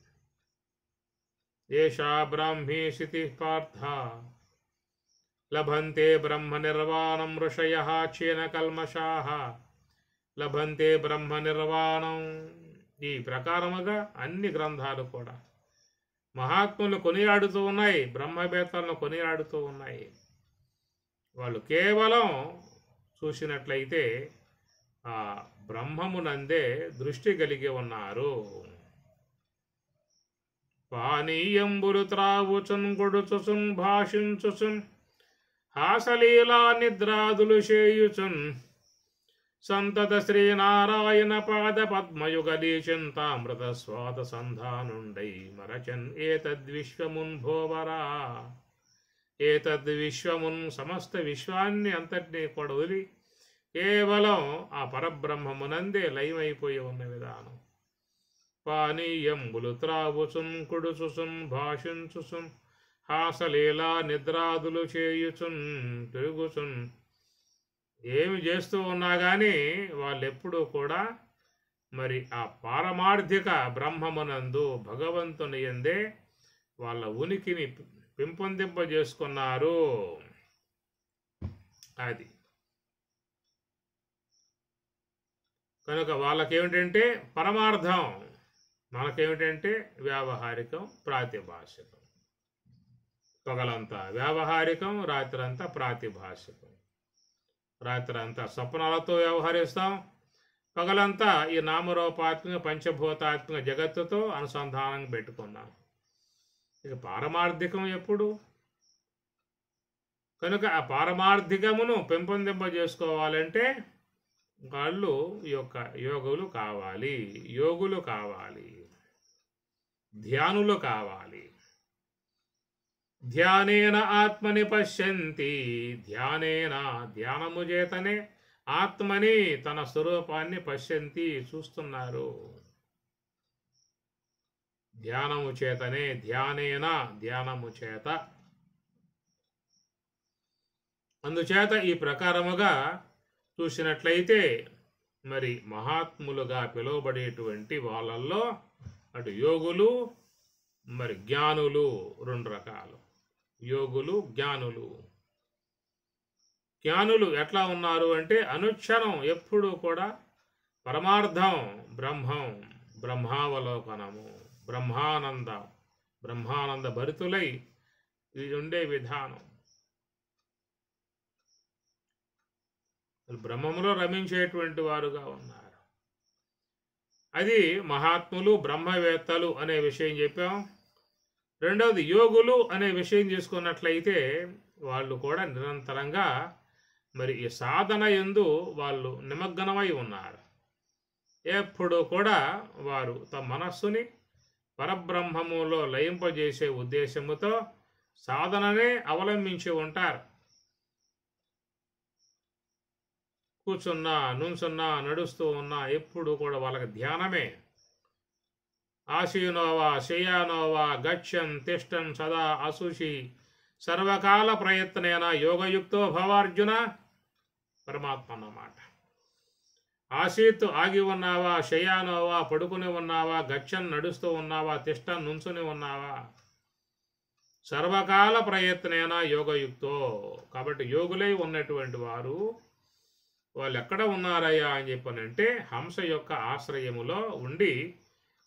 ఏషా బ్రాహ్మీ స్థితి పార్థ లభంతే బ్రహ్మ నిర్వాణం ఋషయః చేన కల్మషాః లభంతే బ్రహ్మ నిర్వాణం. ఈ ప్రకారముగా అన్ని గ్రంథాలు కూడా మహాత్ములు కొనియాడుతూ ఉన్నాయి, బ్రహ్మవేత్తలను కొనియాడుతూ ఉన్నాయి. వాళ్ళు కేవలం చూసినట్లయితే ఆ బ్రహ్మమునందే దృష్టి కలిగి ఉన్నారు. పానీయంబులు త్రావుచున్ గొడుచుచున్ భాషించుచున్ హాసలీలా నిద్రాదులు చేయుచున్ సంతత శ్రీనారాయణ పాద పద్మయుగలీ చింతామృత స్వాద సంధానుండై మరచన్ ఏతద్విశ్వమున్ భోవరా. ఏతద్విశ్వమున్ సమస్త విశ్వాన్ని అంతటినీ కూడా వదిలి కేవలం ఆ పరబ్రహ్మమునందే లయమైపోయి ఉన్న విధానం. పానీయంబులు త్రావుచున్ కుడుచుచున్ భాషించుచున్ హాసలీలా నిద్రాదులు చేయుచున్ తిరుగుచున్ ఏమి చేస్తూ ఉన్నా కానీ వాళ్ళెప్పుడూ కూడా మరి ఆ పారమార్థిక బ్రహ్మమునందు భగవంతుని యందే వాళ్ళ ఉనికిని పెంపొందింపజేసుకున్నారు. అది కనుక వాళ్ళకేమిటంటే పరమార్థం, మనకేమిటంటే వ్యావహారికం, ప్రాతిభాషికం. పగలంతా వ్యావహారికం, రాత్రంతా ప్రాతిభాషికం. రాత్రంతా స్వప్నాలతో వ్యవహరిస్తాం, పగలంతా ఈ నామరూపాత్మక పంచభూతాత్మక జగత్తుతో అనుసంధానం పెట్టుకున్నాం. ఇక పారమార్థికం ఎప్పుడు? కనుక ఆ పారమార్థికమును పెంపొందింపజేసుకోవాలంటే వాళ్ళు యోగులు కావాలి, యోగులు కావాలి, ధ్యానులు కావాలి. ధ్యానేన ఆత్మని పశ్యంతి, ధ్యానము చేతనే ఆత్మని తన స్వరూపాన్ని పశ్యంతి, చూస్తున్నారు. ధ్యానము చేతనే, ధ్యానము చేత. అందుచేత ఈ ప్రకారముగా చూసినట్లయితే మరి మహాత్ములుగా పిలువబడేటువంటి వాళ్ళల్లో అటు యోగులు మరి జ్ఞానులు రెండు రకాలు. యోగులు, జ్ఞానులు. జ్ఞానులు ఎట్లా ఉన్నారు అంటే అనుక్షణం ఎప్పుడూ కూడా పరమార్థం, బ్రహ్మం, బ్రహ్మావలోకనము, బ్రహ్మానంద భరితులై ఉండే విధానం. బ్రహ్మములో రమించేటువంటి వారుగా ఉన్నారు. అది మహాత్ములు, బ్రహ్మవేత్తలు అనే విషయం చెప్పాం. రెండవది యోగులు అనే విషయం తీసుకున్నట్లయితే వాళ్ళు కూడా నిరంతరంగా మరి ఈ సాధన యందు వాళ్ళు నిమగ్నమై ఉన్నారు. ఎప్పుడు కూడా వారు తమ మనస్సుని పరబ్రహ్మములో లయింపజేసే ఉద్దేశముతో సాధననే అవలంబించి ఉంటారు. కూర్చున్నా, నుంచున్నా, నడుస్తూ ఉన్నా ఎప్పుడు కూడా వాళ్ళకి ధ్యానమే. ఆశీనోవా శయానోవా గచ్చన్ తిష్టన్ సదా అశుషి సర్వకాల ప్రయత్నేన యోగయుక్తో భవార్జున, పరమాత్మ అన్నమాట. ఆశీత్ ఆగి ఉన్నావా, శయానోవా పడుకుని ఉన్నావా, గచ్చన్ నడుస్తూ ఉన్నావా, తిష్టన్ నుంచుని ఉన్నావా, సర్వకాల ప్రయత్నేన యోగయుక్తో. కాబట్టి యోగులై ఉన్నటువంటి వారు వాళ్ళు ఎక్కడ ఉన్నారయ్యా అని చెప్పనంటే హంస యొక్క ఆశ్రయములో ఉండి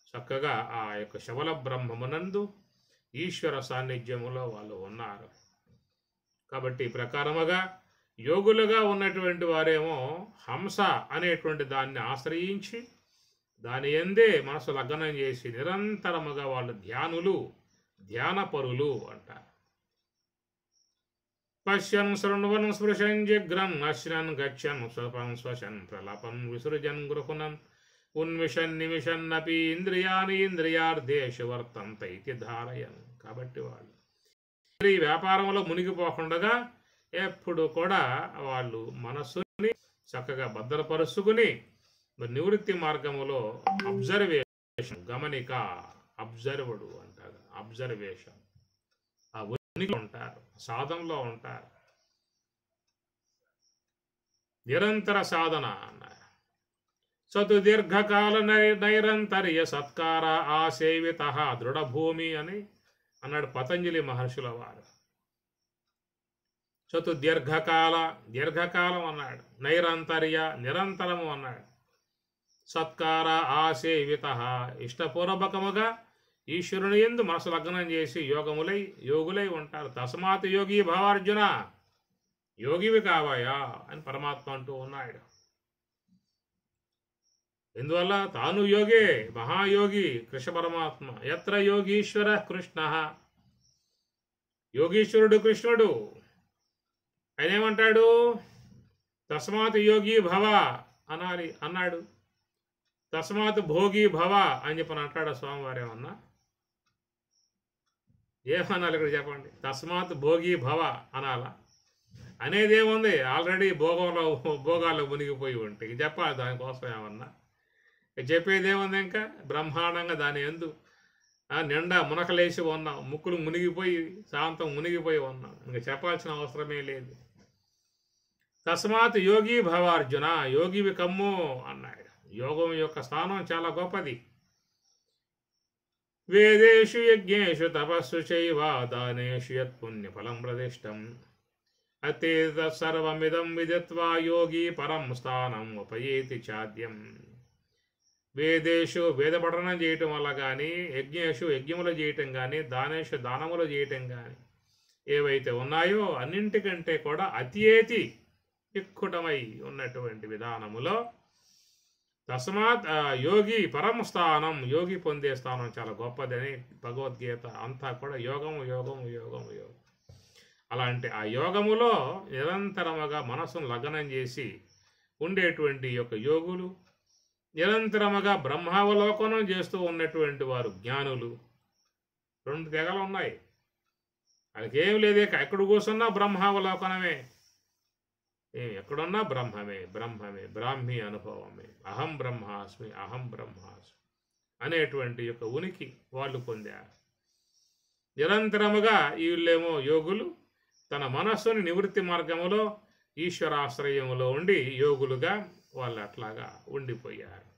చక్కగా ఆ యొక్క శబల బ్రహ్మమునందు ఈశ్వర సాన్నిధ్యములో వాళ్ళు ఉన్నారు. కాబట్టి ప్రకారముగా యోగులుగా ఉన్నటువంటి వారేమో హంస అనేటువంటి దాన్ని ఆశ్రయించి దాని యందే మనసు లగ్నం చేసి నిరంతరముగా వాళ్ళు ధ్యానపరులు అంటారు. పశ్యన్ శృణ్వన్ స్పృశన్ జిగ్రన్ అశ్నన్ గచ్చన్ స్వపన్ శ్వశన్ ప్రలపన్ విసృజన్ గృహునన్ ఉన్మిషన్ నిమిషన్నపి ఇంద్రియాని ఇంద్రియార్థేషు వర్తంత ఇది ధారయన్. కాబట్టి వాళ్ళు ఈ వ్యాపారంలో మునిగిపోకుండా ఎప్పుడు కూడా వాళ్ళు మనస్సుని చక్కగా భద్రపరుచుకుని నివృత్తి మార్గములో అబ్జర్వేషన్, గమనిక, అబ్జర్వుడు అంటారు, అబ్జర్వేషన్, ఆ ఉనికి ఉంటారు, సాధనలో ఉంటారు. నిరంతర సాధన అన్నారు. సతు దీర్ఘకాల నైరంతర్య సత్కార ఆసేవిత దృఢభూమి అని అన్నాడు పతంజలి మహర్షుల వారు. సతు దీర్ఘకాలం అన్నాడు, నైరంతర్య నిరంతరము అన్నాడు, సత్కార ఆసేవిత ఇష్టపూర్వకముగా ఈశ్వరుని యందు మనసు లగ్నం చేసి యోగులై ఉంటారు. తస్మాత్ యోగి భవార్జున, యోగివి కావాయా అని పరమాత్మ అంటూ ఉన్నాడు. ఎందువల్ల తాను యోగే, మహాయోగి కృష్ణ పరమాత్మ. ఎత్ర యోగీశ్వర కృష్ణ, యోగీశ్వరుడు కృష్ణుడు. ఆయన ఏమంటాడు? తస్మాత్ యోగి భవ అన్నాడు. తస్మాత్ భోగి భవ అని చెప్పని అంటాడు స్వామివారు. ఏమనాలి ఇక్కడ చెప్పండి? తస్మాత్ భోగి భవ అనాలా? అనేది ఏముంది? ఆల్రెడీ భోగాల్లో మునిగిపోయి ఉంటే చెప్పాలి దానికోసం ఏమన్నా చెప్పేది ఏముంది? ఇంకా బ్రహ్మాండంగా దాని యందు నిండా మునకలేసి ఉన్నాం, ముక్కులు మునిగిపోయి శాంతం మునిగిపోయి ఉన్నాం, ఇంకా చెప్పాల్సిన అవసరమే లేదు. తస్మాత్ యోగి భవార్జున, యోగివి కమ్ము అన్నాడు. యోగం యొక్క స్థానం చాలా గొప్పది. వేదేషు యజ్ఞేషు తపస్సు చైవ దానేషు యత్ పుణ్యఫలం ప్రదిష్టం అతేత సర్వమిదం విదిత్వా యోగి పరం స్థానం ఉపయేతి చాద్యం. వేదేషు వేద పఠనం చేయటం వల్ల కానీ, యజ్ఞేషు యజ్ఞములు చేయటం కానీ, దానేషు దానములు చేయటం కానీ ఏవైతే ఉన్నాయో అన్నింటికంటే కూడా అతి ఎక్కుటమై ఉన్నటువంటి విధానములో తస్మాత్ యోగి పరమ స్థానం, యోగి పొందే స్థానం చాలా గొప్పదని భగవద్గీత అంతా కూడా యోగము యోగము యోగము యోగం. అలాంటి ఆ యోగములో నిరంతరముగా మనసును లగ్నం చేసి ఉండేటువంటి యొక్క యోగులు, నిరంతరముగా బ్రహ్మావలోకనం చేస్తూ ఉన్నటువంటి వారు జ్ఞానులు. రెండు తెగలు ఉన్నాయి. వాళ్ళకేం లేదే, ఎక్కడ కూర్చున్నా బ్రహ్మావలోకనమే, ఎక్కడున్నా బ్రహ్మమే బ్రహ్మమే బ్రాహ్మీ అనుభవమే, అహం బ్రహ్మాస్మి అహం బ్రహ్మాస్మి అనేటువంటి యొక్క ఉనికి వాళ్ళు పొందారు. నిరంతరముగా వీళ్ళేమో యోగులు తన మనస్సుని నివృత్తి మార్గములో ఈశ్వరాశ్రయములో ఉండి యోగులుగా వాళ్ళు అట్లాగా ఉండిపోయారు.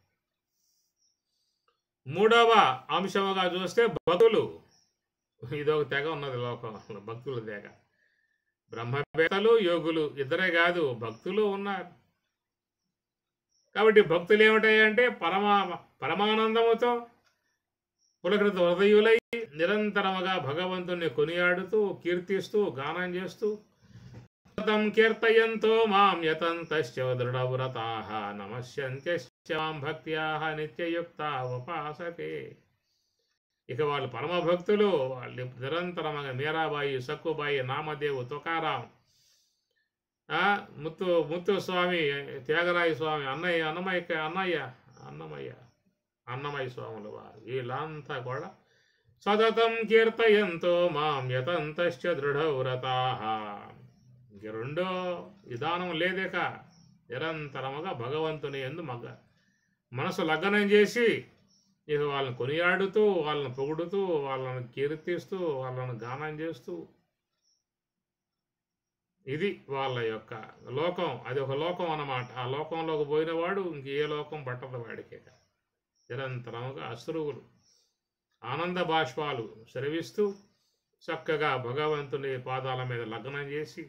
మూడవ అంశముగా చూస్తే భక్తులు. ఇదొక తెగ ఉన్నది లోకంలో, భక్తుల తెగ. బ్రహ్మవేత్తలు యోగులు ఇద్దరే కాదు, భక్తులు ఉన్నారు. కాబట్టి భక్తులు ఏమిటాయంటే పరమానందముతో పులకృత హృదయులై నిరంతరముగా భగవంతుని కొనియాడుతూ కీర్తిస్తూ గానం చేస్తూ తం కీర్తయంతో మాం యతంతశ్చ దృఢవ్రతాః నమస్యంత్యశ్చ మాం భక్త్యాః నిత్యయుక్తా ఉపాసతే. ఇక వాళ్ళు పరమభక్తులు. వాళ్ళు నిరంతరముగా మీరాబాయి, సక్కుబాయి, నామదేవు, తుకారాం, ముత్తు స్వామి, త్యాగరాయ స్వామి, అన్నమయ్య స్వాములు వారు వీళ్ళంతా కూడా సతతం కీర్తయంతో మాం యతంతశ్చ దృఢవ్రతాః. ఇంక రెండో విధానం లేదేక. నిరంతరముగా భగవంతుని యందు మనసు లగ్నం చేసి ఇక వాళ్ళని కొనియాడుతూ, వాళ్ళని పొగుడుతూ, వాళ్ళని కీర్తిస్తూ, వాళ్ళని గానం చేస్తూ, ఇది వాళ్ళ యొక్క లోకం. అది ఒక లోకం అన్నమాట. ఆ లోకంలోకి పోయినవాడు ఇంకే లోకం పట్టదు వాడికే. నిరంతరముగా అశ్రువులు, ఆనంద బాష్పాలు స్రవిస్తూ చక్కగా భగవంతుని పాదాల మీద లగ్నం చేసి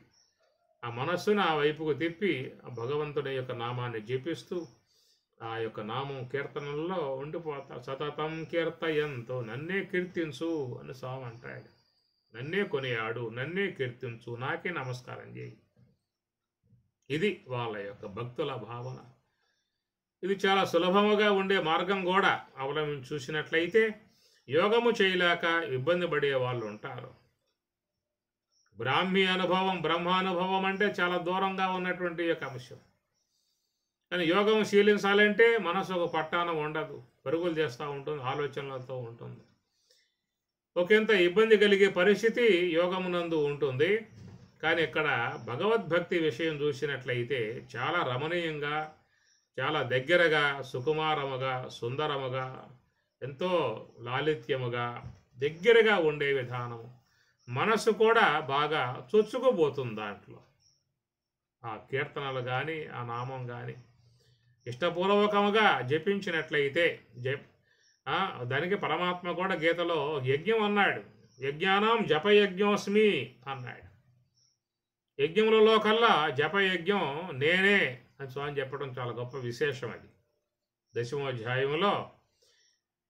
ఆ మనస్సును ఆ వైపుకు తిప్పి ఆ భగవంతుని యొక్క నామాన్ని జపిస్తూ ఆ యొక్క నామం కీర్తనల్లో ఉండిపోతారు. సతతం కీర్తయంతో, నన్నే కీర్తించు అని స్వామి అంటాడు. నన్నే కొనియాడు, నన్నే కీర్తించు, నాకే నమస్కారం చేయి. ఇది వాళ్ళ యొక్క భక్తుల భావన. ఇది చాలా సులభముగా ఉండే మార్గం కూడా అవలంబించి చూసినట్లయితే యోగము చేయలేక ఇబ్బంది పడే వాళ్ళు ఉంటారు. బ్రాహ్మీ అనుభవం, బ్రహ్మానుభవం అంటే చాలా దూరంగా ఉన్నటువంటి యొక్క అంశం. కానీ యోగం శీలించాలంటే మనసు ఒక పట్టాన ఉండదు, పరుగులు చేస్తూ ఉంటుంది, ఆలోచనలతో ఉంటుంది. ఒకంత ఇబ్బంది కలిగే పరిస్థితి యోగమునందు ఉంటుంది. కానీ ఇక్కడ భగవద్భక్తి విషయం చూసినట్లయితే చాలా రమణీయంగా, చాలా దగ్గరగా, సుకుమారముగా, సుందరముగా, ఎంతో లాలిత్యముగా దగ్గరగా ఉండే విధానము. మనసు కూడా బాగా చొచ్చుకుపోతుంది దాంట్లో. ఆ కీర్తనలు కానీ, ఆ నామం కానీ ఇష్టపూర్వకముగా జపించినట్లయితే దానికి పరమాత్మ కూడా గీతలో యజ్ఞం అన్నాడు. యజ్ఞానం జపయజ్ఞోస్మి అన్నాడు. యజ్ఞములలో కల్లా జపయజ్ఞం నేనే అని స్వామి చెప్పడం చాలా గొప్ప విశేషం. అది 10వ అధ్యాయంలో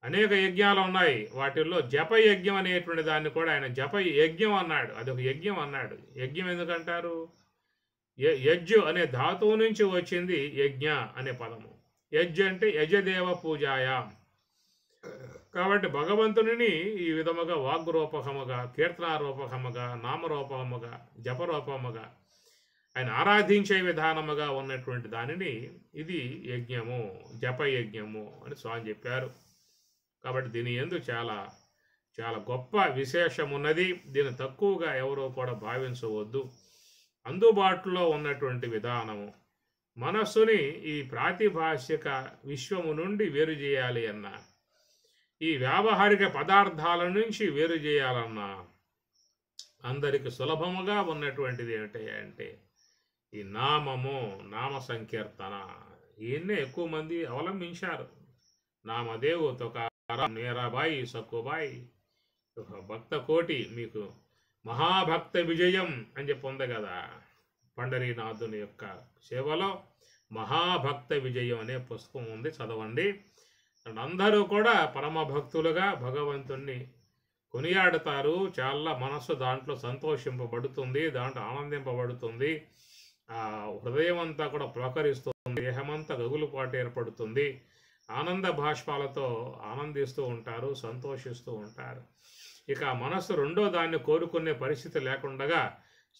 అనేక యజ్ఞాలు ఉన్నాయి. వాటిల్లో జపయజ్ఞం అనేటువంటి దాన్ని కూడా ఆయన జపయజ్ఞం అన్నాడు. అదొక యజ్ఞం అన్నాడు. యజ్ఞం ఎందుకంటారు? యజ్జు అనే ధాతువు నుంచి వచ్చింది యజ్ఞ అనే పదము. యజ్జు అంటే యజదేవ పూజాయాం. కాబట్టి భగవంతుని ఈ విధముగా వాగ్రూపకముగా, కీర్తనారూపకముగా, నామరూపముగా, జపరూపముగా ఆయన ఆరాధించే విధానముగా ఉన్నటువంటి దానిని ఇది యజ్ఞము, జపయజ్ఞము అని స్వామి చెప్పారు. కాబట్టి దీని యందు చాలా చాలా గొప్ప విశేషం ఉన్నది. దీన్ని తక్కువగా ఎవరో కూడా భావించవద్దు. అందుబాటులో ఉన్నటువంటి విధానము. మనస్సుని ఈ ప్రాతిభాషిక విశ్వము నుండి వేరు చేయాలి అన్నా, ఈ వ్యావహారిక పదార్థాల నుంచి వేరు చేయాలన్నా అందరికి సులభముగా ఉన్నటువంటిది ఏమిటంటే ఈ నామము, నామ సంకీర్తన. ఈయన్నే ఎక్కువ మంది అవలంబించారు. నామదేవు, తుకారాం, మీరాబాయి, సక్కుబాయి, భక్త కోటి. మీకు మహాభక్త విజయం అని చెప్పి ఉంది కదా పండరీనాథుని యొక్క సేవలో. మహాభక్త విజయం అనే పుస్తకం ఉంది, చదవండి. అందరూ కూడా పరమ భక్తులుగా భగవంతుణ్ణి కొనియాడుతారు. చాలా మనస్సు దాంట్లో సంతోషింపబడుతుంది, దాంట్లో ఆనందింపబడుతుంది. హృదయం అంతా కూడా పులకరిస్తుంది, దేహమంతా గగులుపాటు ఏర్పడుతుంది. ఆనంద భాష్పాలతో ఆనందిస్తూ ఉంటారు, సంతోషిస్తూ ఉంటారు. ఇక మనస్సు రెండో దాన్ని కోరుకునే పరిస్థితి లేకుండా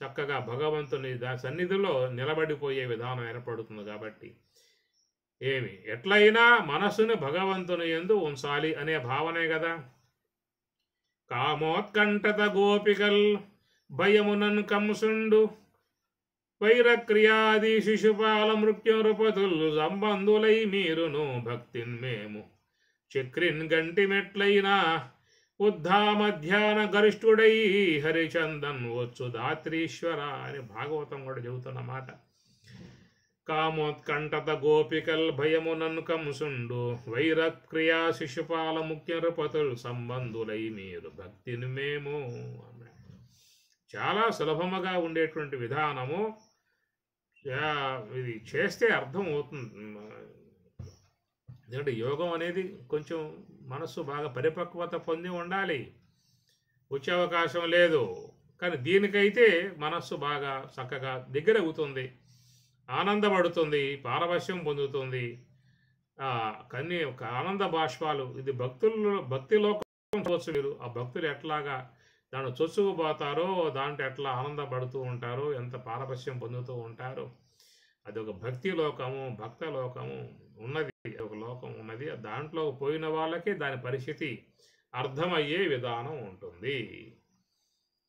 చక్కగా భగవంతుని సన్నిధిలో నిలబడిపోయే విధానం ఏర్పడుతుంది. కాబట్టి ఎట్లయినా మనస్సును భగవంతుని యందు ఉంచాలి అనే భావనే కదా. కామోత్కంఠత గోపికల్ భయమునన్ కంసుండు వైరక్రియాది శిశుపాల మృత్యురుపతులు సంబంధులై మీరును భక్తిన్ మేము చక్రిన్ గంటి మెట్లైనా ఉద్ధామధ్యాన గరిష్ఠుడై హరిచందన్ వచ్చు దాత్రీశ్వర అని భాగవతం కూడా చెబుతున్న మాట. కామోత్కంఠత గోపికల్ భయమునన్ కంసుండు వైరక్రియా శిశుపాల ముఖ్యరుపతులు సంబంధులై మీరు భక్తిని మేము అన్నాడు. చాలా సులభముగా ఉండేటువంటి విధానము. ఇది చేస్తే అర్థం అవుతుంది. ఎందుకంటే యోగం అనేది కొంచెం మనస్సు బాగా పరిపక్వత పొంది ఉండాలి, వచ్చే అవకాశం లేదు. కానీ దీనికైతే మనస్సు బాగా చక్కగా దగ్గర అవుతుంది, ఆనందపడుతుంది, పారవశ్యం పొందుతుంది. కానీ ఒక ఆనంద బాష్పాలు ఇది భక్తిలోకం చూడవచ్చు మీరు. ఆ భక్తులు ఎట్లాగా దాన్ని చొచ్చుకుపోతారో, దాంట్లో ఎట్లా ఆనందపడుతూ ఉంటారో, ఎంత పారవశ్యం పొందుతూ ఉంటారో. అది ఒక భక్తి లోకము, భక్త లోకము ఉన్నది, ఒక లోకం ఉన్నది. దాంట్లో పోయిన వాళ్ళకి దాని పరిస్థితి అర్థమయ్యే విధానం ఉంటుంది.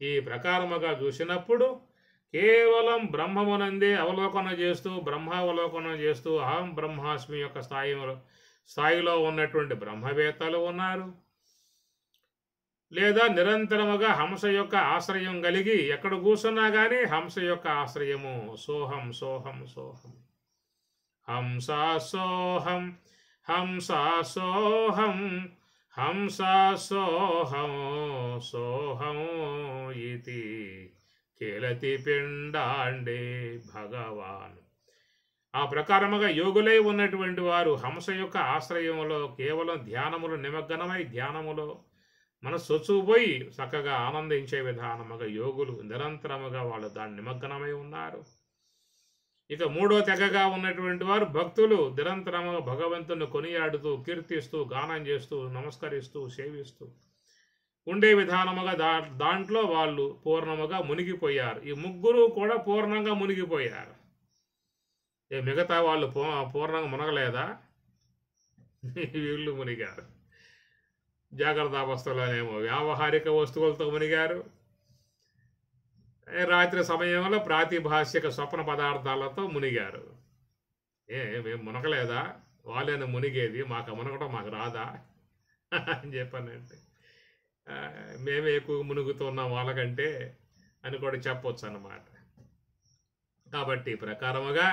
ఈ ప్రకారముగా చూసినప్పుడు కేవలం బ్రహ్మమునందే అవలోకనం చేస్తూ, బ్రహ్మావలోకనం చేస్తూ అహం బ్రహ్మాస్మి యొక్క స్థాయిలో ఉన్నటువంటి బ్రహ్మవేత్తలు ఉన్నారు. లేదా నిరంతరముగా హంస యొక్క ఆశ్రయం కలిగి ఎక్కడ కూర్చున్నా కానీ హంస యొక్క ఆశ్రయము సోహం సోహం సోహం హంసా సోహం హంసా సోహం హంసా సోహం సోహం ఇతి కేలతి పిండాండే భగవాన్. ఆ ప్రకారముగా యోగులై ఉన్నటువంటి వారు హంస యొక్క ఆశ్రయములో కేవలం ధ్యానములు నిమగ్నమై ధ్యానములో మనసు సొచ్చుకుపోయి చక్కగా ఆనందించే విధానముగా యోగులు నిరంతరముగా వాళ్ళు దాన్ని నిమగ్నమై ఉన్నారు. ఇక మూడో తెగగా ఉన్నటువంటి వారు భక్తులు నిరంతరముగా భగవంతుని కొనియాడుతూ, కీర్తిస్తూ, గానం చేస్తూ, నమస్కరిస్తూ, సేవిస్తూ ఉండే విధానముగా దాంట్లో వాళ్ళు పూర్ణముగా మునిగిపోయారు. ఈ ముగ్గురు కూడా పూర్ణంగా మునిగిపోయారు. మిగతా వాళ్ళు పూర్ణంగా మునగలేదా? వీళ్ళు మునిగారు. జాగ్రత్త అవస్థలోనేమో వ్యావహారిక వస్తువులతో మునిగారు. రాత్రి సమయంలో ప్రాతిభాషిక స్వప్న పదార్థాలతో మునిగారు. మేము మునగలేదా? వాళ్ళని మునిగేది, మాకు మునగడం మాకు రాదా అని చెప్పానంటే మేమే ఎక్కువ మునుగుతున్నాం వాళ్ళకంటే అని కూడా చెప్పొచ్చు అన్నమాట. కాబట్టి ప్రకారముగా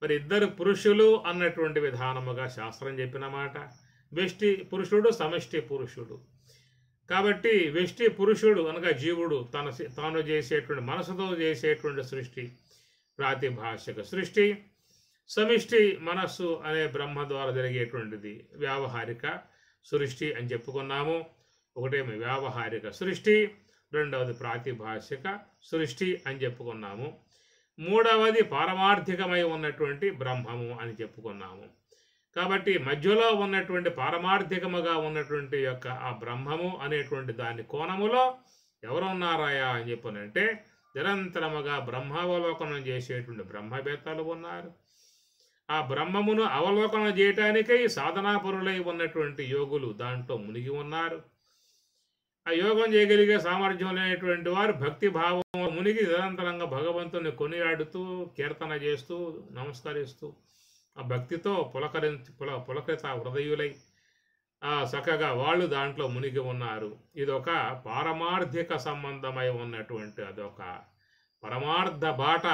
మరి ఇద్దరు పురుషులు అన్నటువంటి విధానముగా శాస్త్రం చెప్పిన మాట. వ్యష్టి పురుషుడు, సమష్టి పురుషుడు. కాబట్టి వ్యష్టి పురుషుడు అనగా జీవుడు తాను చేసేటువంటి మనసుతో చేసేటువంటి సృష్టి ప్రాతిభాషిక సృష్టి. సమిష్టి మనస్సు అనే బ్రహ్మ ద్వారా జరిగేటువంటిది వ్యావహారిక సృష్టి అని చెప్పుకున్నాము. ఒకటేమో వ్యావహారిక సృష్టి, రెండవది ప్రాతిభాషిక సృష్టి అని చెప్పుకున్నాము. మూడవది పారమార్థికమై ఉన్నటువంటి బ్రహ్మము అని చెప్పుకున్నాము. కాబట్టి మధ్యలో ఉన్నటువంటి పారమార్థికముగా ఉన్నటువంటి యొక్క ఆ బ్రహ్మము అనేటువంటి దాని కోణములో ఎవరున్నారాయా అని చెప్పనంటే నిరంతరముగా బ్రహ్మావలోకనం చేసేటువంటి బ్రహ్మవేత్తలు ఉన్నారు. ఆ బ్రహ్మమును అవలోకనం చేయటానికై సాధనాపరులై ఉన్నటువంటి యోగులు దాంట్లో మునిగి ఉన్నారు. ఆ యోగం చేయగలిగే సామర్థ్యం లేనటువంటి వారు భక్తి భావం మునిగి నిరంతరంగా భగవంతుని కొనియాడుతూ, కీర్తన చేస్తూ, నమస్కరిస్తూ ఆ భక్తితో పులకరిత హృదయులై చక్కగా వాళ్ళు దాంట్లో మునిగి ఉన్నారు. ఇదొక పారమార్థిక సంబంధమై ఉన్నటువంటి అదొక పరమార్థ బాట.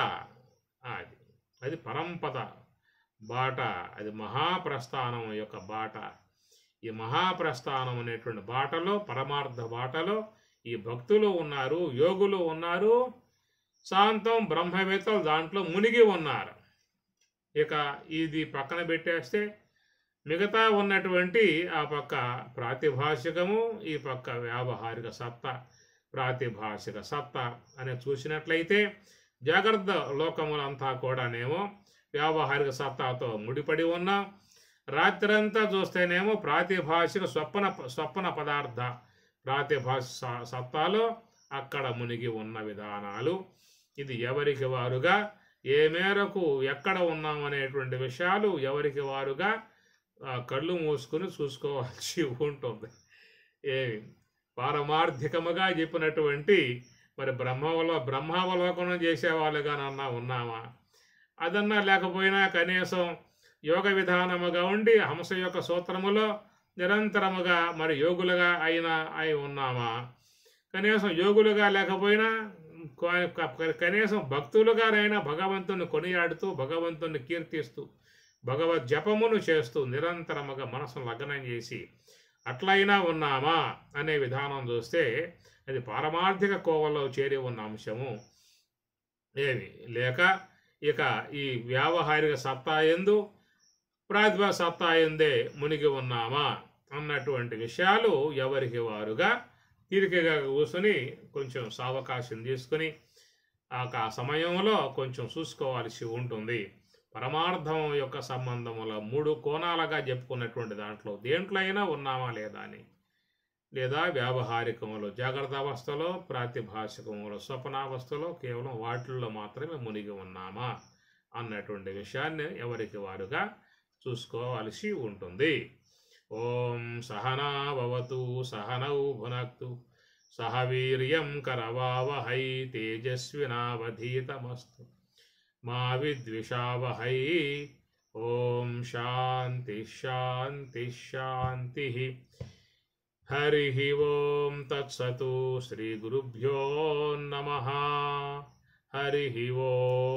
అది పరంపద బాట, అది మహాప్రస్థానం యొక్క బాట. ఈ మహాప్రస్థానం అనేటువంటి బాటలో, పరమార్థ బాటలో ఈ భక్తులు ఉన్నారు, యోగులు ఉన్నారు, శాంతం బ్రహ్మవేత్తలు దాంట్లో మునిగి ఉన్నారు. ఇక ఇది పక్కన పెట్టేస్తే మిగతా ఉన్నటువంటి ఆ పక్క ప్రాతిభాషికము, ఈ పక్క వ్యావహారిక సత్తా, ప్రాతిభాషిక సత్తా అని చూసినట్లయితే జాగ్రత్త లోకములంతా కూడానేమో వ్యావహారిక సత్తాతో ముడిపడి ఉన్నాం. రాత్రంతా చూస్తేనేమో ప్రాతిభాషిక స్వప్న పదార్థ ప్రాతిభాషిక సత్తాలో అక్కడ మునిగి ఉన్న విధానాలు. ఇది ఎవరికి వారుగా ఏ మేరకు ఎక్కడ ఉన్నామనేటువంటి విషయాలు ఎవరికి వారుగా కళ్ళు మూసుకుని చూసుకోవాల్సి ఉంటుంది. ఏమి పారమార్థికముగా చెప్పినటువంటి మరి బ్రహ్మావలోకనం చేసేవాళ్ళుగానన్నా ఉన్నామా? అదన్నా లేకపోయినా కనీసం యోగ విధానముగా ఉండి హంస యొక్క సూత్రములో నిరంతరముగా మరి యోగులుగా అయి ఉన్నామా? కనీసం యోగులుగా లేకపోయినా కనీసం భక్తులుగానైనా భగవంతుని కొనియాడుతూ, భగవంతుని కీర్తిస్తూ, భగవద్ జపమును చేస్తూ నిరంతరముగా మనసును లగ్నం చేసి అట్లయినా ఉన్నామా అనే విధానం చూస్తే అది పారమార్థిక కోవలో చేరి ఉన్న అంశము. ఏమి లేక ఇక ఈ వ్యావహారిక సత్తా యందు ప్రాతిభా సత్తా యందే మునిగి ఉన్నామా అన్నటువంటి విషయాలు ఎవరికి వారుగా తీరికగా కూర్చొని కొంచెం సావకాశం తీసుకుని ఆ సమయంలో కొంచెం చూసుకోవాల్సి ఉంటుంది. పరమార్థం యొక్క సంబంధముల 3 కోణాలుగా చెప్పుకున్నటువంటి దాంట్లో దేంట్లో అయినా ఉన్నామా లేదా అని, లేదా వ్యావహారికములో జాగ్రత్త అవస్థలో, ప్రాతిభాషికములో స్వప్నావస్థలో కేవలం వాటిల్లో మాత్రమే మునిగి ఉన్నామా అన్నటువంటి విషయాన్ని ఎవరికి వారుగా చూసుకోవాల్సి ఉంటుంది. ఓం సహనా భవతు సహనౌ భునక్తు సహ వీర్యం కరవావహై తేజస్వినావధీతమస్తు మా విద్విషావహై. ఓం శాంతి శాంతి శాంతి. హరి ఓం తత్సతు. శ్రీ గురుభ్యో నమః. హరి ఓం.